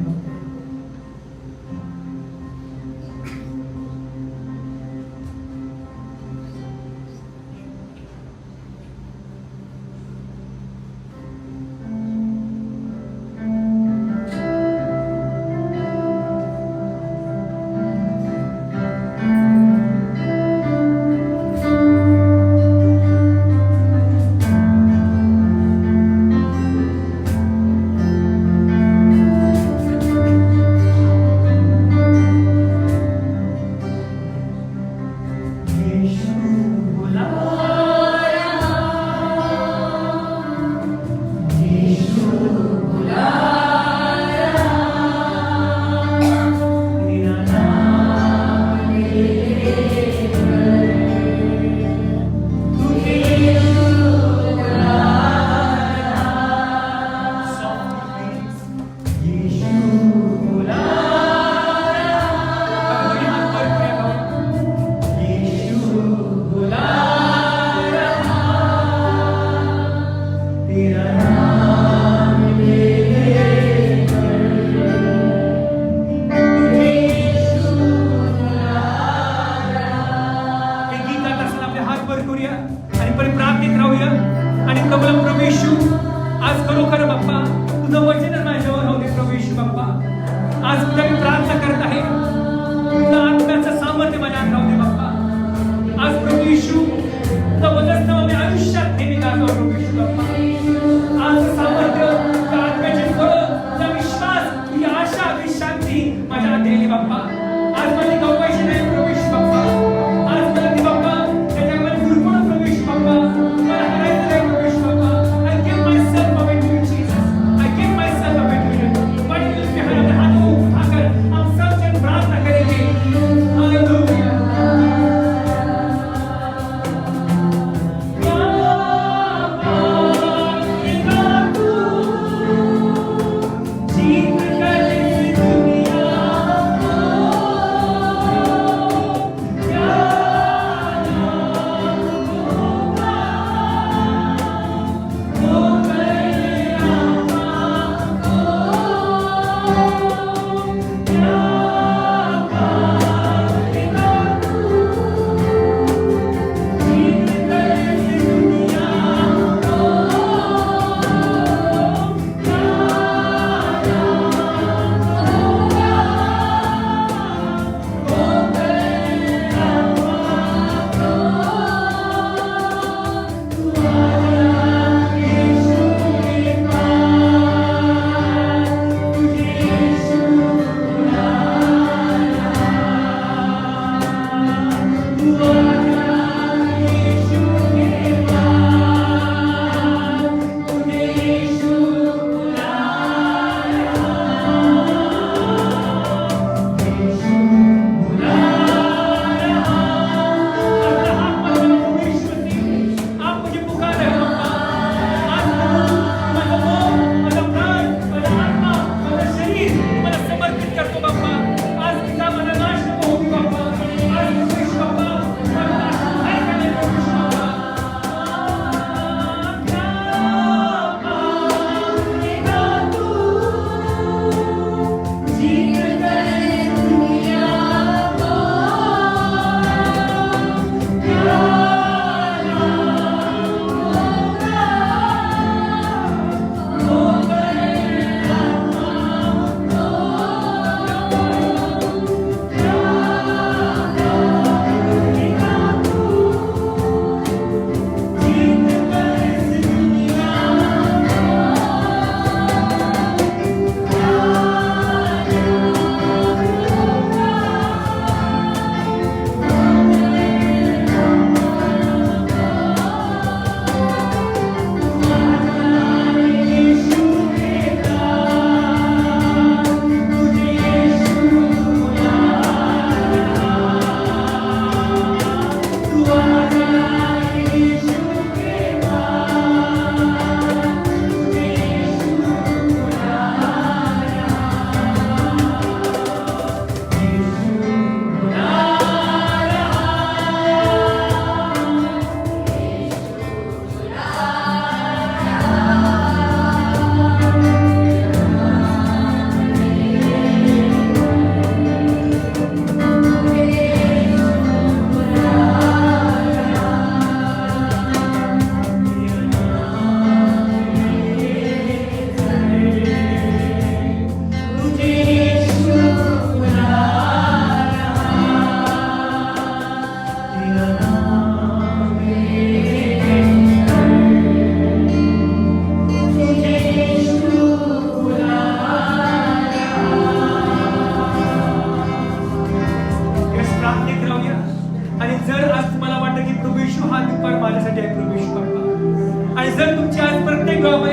आज उद्या मी प्रार्थना करत आहे, तुझं आत्म्याचं सामर्थ्य माझ्या अंगावर दे बाप्पा. आज प्रभू येशू जबरदस्त मी आयुष्यात नेहमी गातो प्रभू येशू बाप्पा. आज सामर्थ्य, त्या आत्म्याचे फळ, त्या विश्वास, ही आशा, ही शांती माझ्या आत दिली बाप्पा. आज मला गमवायची नाही प्रभू येशू बाप्पा. आज मला ती बाप्पा त्याच्यामध्ये गुरपण प्रभू येशू बाप्पा. मला हरायचं नाही प्रभू येशू बाप्पा. I give myself away to you, Jesus. I give myself away to you. But you उसके हाथों को उठाकर हम सबसे प्रार्थना करेंगे. Hallelujah.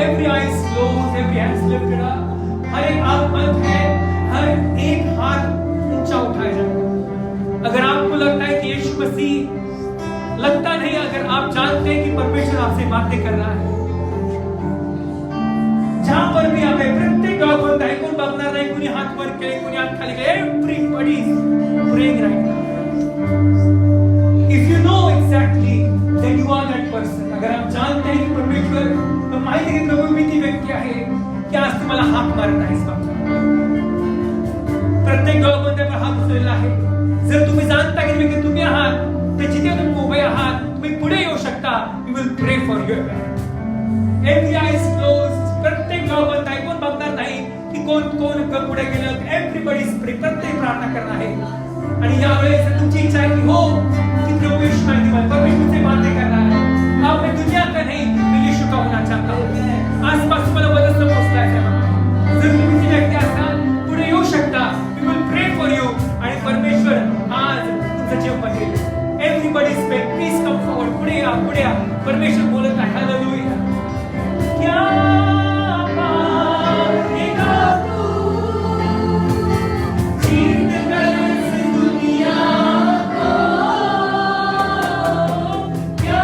every eye is closed, every hand is lifted up. हर एक आंख बंद है, हर एक हाथ ऊंचा उठाया जाएगा. अगर आपको लगता है कि यीशु मसीह लगता नहीं, अगर आप जानते हैं कि परमेश्वर आपसे बातें कर रहा है, जहां पर भी आप है, प्रत्येक गांव बंद है, कोण बघणार नाही, कोणी हात वर केले, कोणी हात खाली केले, everybody is praying right now. If you know exactly that you are that person, अगर आप जानते हैं कि परमेश्वर तो माहिती है प्रभु मी ती व्यक्ती आहे की आज तुम्हाला हात मारत आहे. प्रत्येक गावामध्ये आपण हात उचललेला आहे. जर तुम्ही जाणता की तुम्ही आहात तर जिथे तुम्ही उभे आहात तुम्ही पुढे येऊ शकता. वी विल प्रे for you. Every I is closed. प्रत्येक गाव बंद आहे, कोण बघणार नाही की कोण पुढे गेलं, एव्हरीबडी स्प्रे, प्रत्येक प्रार्थना करना है. आणि यावेळेस तुमची इच्छा है कि हो कि प्रभु यीशु मसीह परमेश्वर से बातें करना है. अब मैं दुनिया का नहीं, मैं यीशु का होना चाहता हूँ. आसपास मला बदल पोहोचला आहे बाबा. जर तुम्ही ती व्यक्ती असाल, पुढे येऊ शकता. वी विल प्रे फॉर यू. आणि परमेश्वर आज तुमचं जीवन बदलेल. Everybody spray, please come forward. पुढे या. परमेश्वर बोलत आहे. हालेलुया. क्या पाएगा तू जीत कर इस दुनिया को, क्या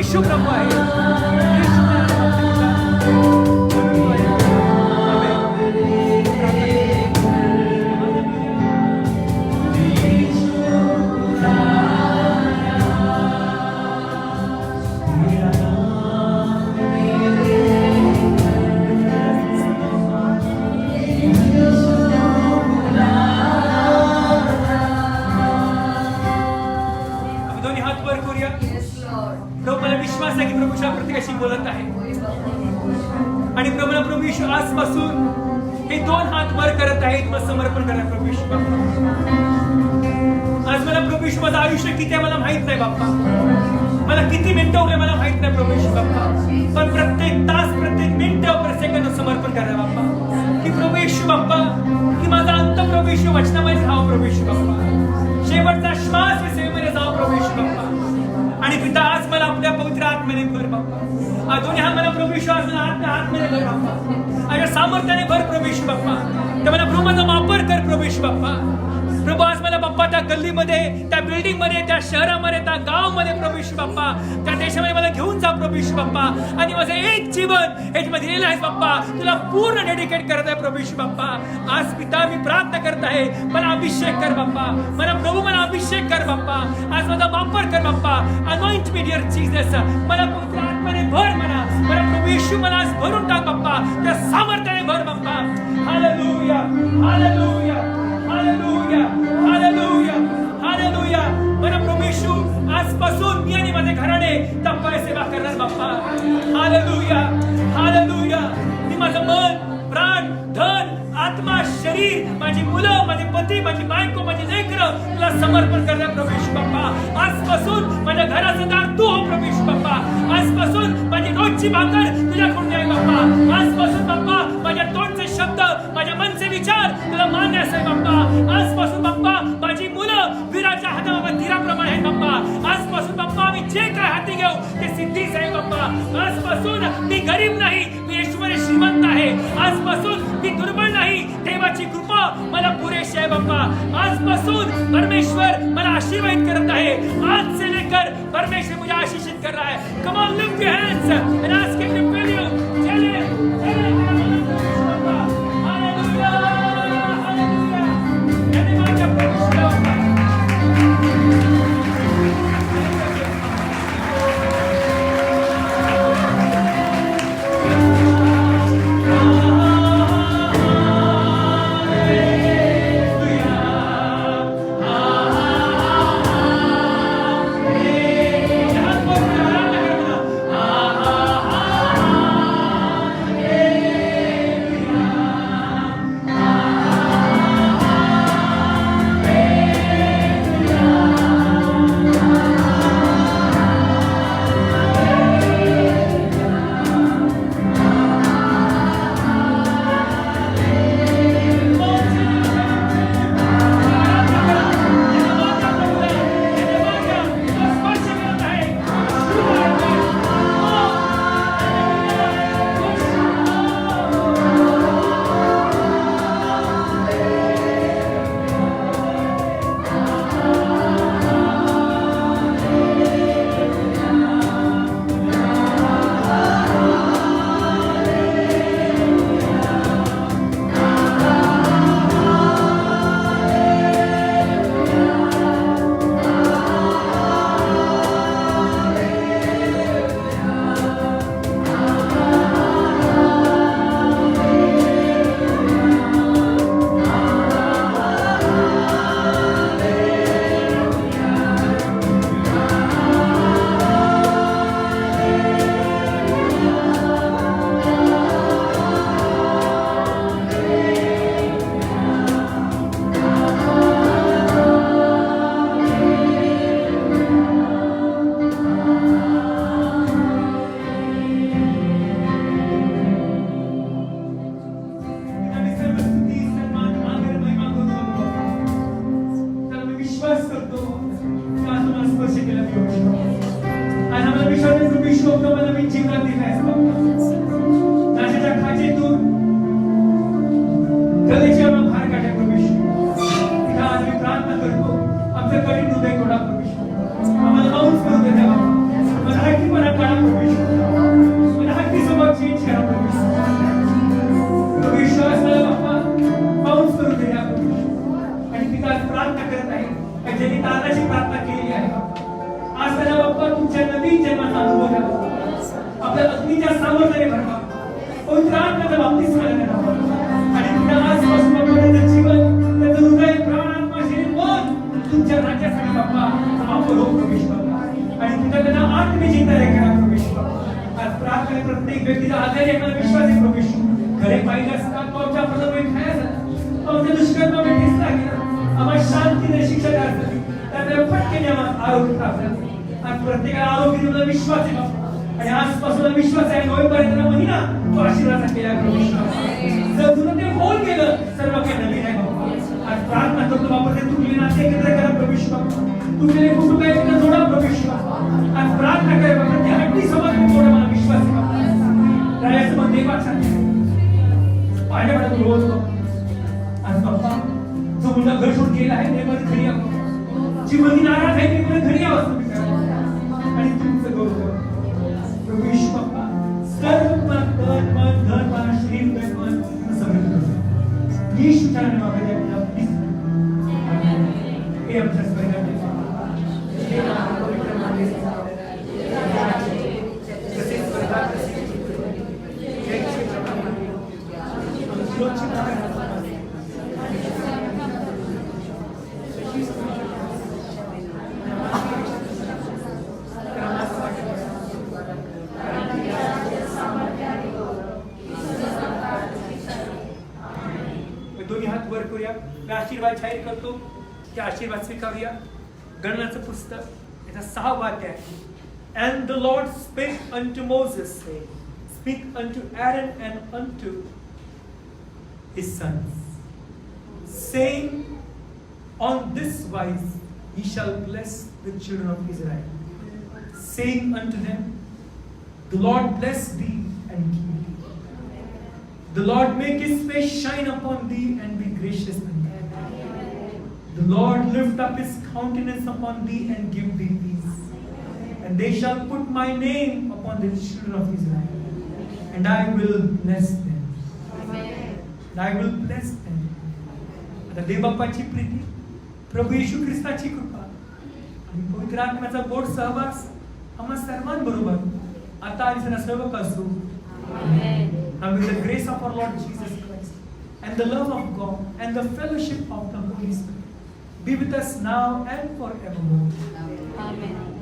येशू प्रभू आहे. येशूच्या नावात तुला दोन्ही हात वर करूया. प्रभू मला विश्वास आहे की प्रभू येशू प्रत्येकाशी बोलत आहे. आणि प्रभूला प्रभू येशू आजपासून हे दोन हात वर करत आहेत, मग समर्पण करा प्रभू येशू बाप्पा. आज मला प्रभू येशू माझं आयुष्य किती आहे मला माहित नाही बाप्पा, मला किती मिनिटं उरले मला माहित नाही प्रभू येशू बाप्पा, पण प्रत्येक तास प्रत्येक मिनिटं प्रत्येक सेकंद समर्पण करा बाप्पा. की प्रभू येशू बाप्पा, की माझा अंत प्रभू येशू वचनामध्ये जावं प्रभू येशू बाप्पा, शेवटचा श्वास या सेवेमध्ये जावं प्रभू येशू बाप्पा. आणि पिता आज मला आपल्या पवित्र आत्म्याने भर बाप्पा. दोन्ही हात मला प्रभू येशू आज मला आत्म्याने भर बाप्पा. माझ्या सामर्थ्याने भर प्रभू येशू बाप्पा. तर मला प्रभू माझा वापर कर प्रभू येशू बाप्पा. प्रभू आज मला बाप्पा त्या गल्लीमध्ये, त्या बिल्डिंग मध्ये, त्या शहरामध्ये, त्या गावामध्ये प्रभू येशू बाप्पा, त्या देशामध्ये मला घेऊन जा प्रभू येशू बाप्पा. आणि माझं एक जीवन ह्याच्यामध्ये दिलेलं आहे बाप्पा, तुला पूर्ण डेडिकेट करत आहे प्रभू येशू बाप्पा. आज पिता मी प्रार्थना करत आहे, मला अभिषेक कर बाप्पा. मला प्रभू मला अभिषेक कर बाप्पा. आज माझा वापर कर बाप्पा. अनॉइंट मी डिअर जीसस. मला पवित्र आत्म्याने भर मला प्रभू येशू मला आज भरून टाक बाप्पा. त्या सामर्थ्याने भर बाप्पा. Hallelujah, hallelujah, hallelujah, hallelujah, hallelujah. मला प्रभू येशू आजपासून मी आणि माझे घराणे तप्पाय सेवा करणार बाप्पा. Hallelujah, hallelujah. मी माझं मन, प्राण, धन, आत्मा, शरीर, माझी मुलं, माझे पती, माझी बायको, माझी लेकरं तुला समर्पण करणार प्रभू येशू बाप्पा. आजपासून माझ्या घराचं दार तू हो प्रभू येशू बाप्पा. आजपासून माझी रोजची भाकर तुझ्याकडून आहे बाप्पा. आजपासून बाप्पा माझ्या तोंडचे शब्द, माझ्या मनचे विचार तुला मान्य असेल बाप्पा. आजपासून बाप्पा माझी मुलं वीराच्या हाताबाबत धीराप्रमाणे आहेत बाप्पा. आजपासून बाप्पा आम्ही जे काय हाती घेऊ ते सिद्धीच आहे बाप्पा. आजपासून मी गरीब नाही, मी येशूमध्ये श्रीमंत आहे. आजपासून मी दुर्बळ नाही, देवाची कृपा मला पुरेशी आहे बाप्पा. आजपासून परमेश्वर मला आशीर्वादित करत आहे. आज से लेकर परमेश्वर मुझे आशीषित कर रहा है. Come on, lift your hands and ask him to fill you. चले, चले, बाप्पा. Hallelujah, hallelujah. धन्यवाद प्रभू. पवित्र आत्म्याचा बाप्तिस्मा देण्यात आला. आणि त्या आजपासून बाप्पा त्याचं जीवन, त्याचं हृदय, प्राण, आत्मा, शरीर, मन तुमच्या राज्यासाठी बाप्पा बाप्पा लोक प्रवेश करतात. आणि तुझ्या त्यांना आत्मचिंता लेखना प्रवेश करतात. आज प्रार्थना प्रत्येक व्यक्तीचा आधार एखादा विश्वासी प्रवेश खरे पाहिजे असतात. तो आमच्या प्रथम खायचा आमच्या दुष्कर्म भेटीस लागेल. आम्हाला शांतीने शिक्षा द्यायचं त्यामुळे पटकन आम्हाला आरोग्य प्राप्त झाले. आज प्रत्येकाला आरोग्य देण्याचा विश्वास आहे बाप्पा. आणि आजपासून विश्वास आहे नोव्हेंबर महिना तो आशीर्वाद केला प्रवेश जर तुला ते होऊन गेलं सर्व काही नवीन आहे बाप्पा. आज प्रार्थना करतो बाप्पा ते तुटले नाते एकत्र करा प्रवेश बाप्पा. तुटलेले कुटुंब एकत्र जोडा प्रवेश बाप्पा. आज प्रार्थना करे बाप्पा ते हट्टी समाज मोठा मला विश्वास आहे बाप्पा. रायाचं मन देवाचा पाहिजे मला रोज बाप्पा. आज बाप्पा जो मुलगा घर सोडून गेला आहे ते मध्ये घरी यावं. जी मुलगी नाराज आहे ते मध्ये घरी यावं तुम्ही करा. आणि तुमचं गौरव प्रभू येशू बाप्पा सर्व तन मन धन मन शरीर मन सगळं येशूच्या नावामध्ये आपल्याला प्लीज हे आमच्या स्वर्गाचे बाबा हे नाम पवित्र मानले जावे. जसे स्वर्गात तसे हे क्षेत्रामध्ये सुरक्षित आहे. दोन्ही हात वर करूया. मी आशीर्वाद जाहीर करतो की आशीर्वाद स्वीकारूया. गणनाचं पुस्तक याचा 6वा अध्याय. And the Lord spake unto Moses, saying, Speak unto Aaron and unto his sons, saying, On this wise ye shall bless the children of Israel, saying unto them, The Lord bless thee and keep thee. The Lord make his face shine upon thee and be gracious unto thee. The Lord lift up his countenance upon thee and give thee peace. And they shall put my name upon the children of Israel, and I will bless them. And I will bless them. आता देवबाप्पाची प्रीती, प्रभू येशू ख्रिस्ताची कृपा आणि पवित्र आत्म्याचा गोड सहवास आम्हा सर्वांबरोबर आता आणि सदा सर्व असो. And with the grace of our Lord Jesus Christ and the love of God and the fellowship of the Holy Spirit be with us now and forevermore. Amen.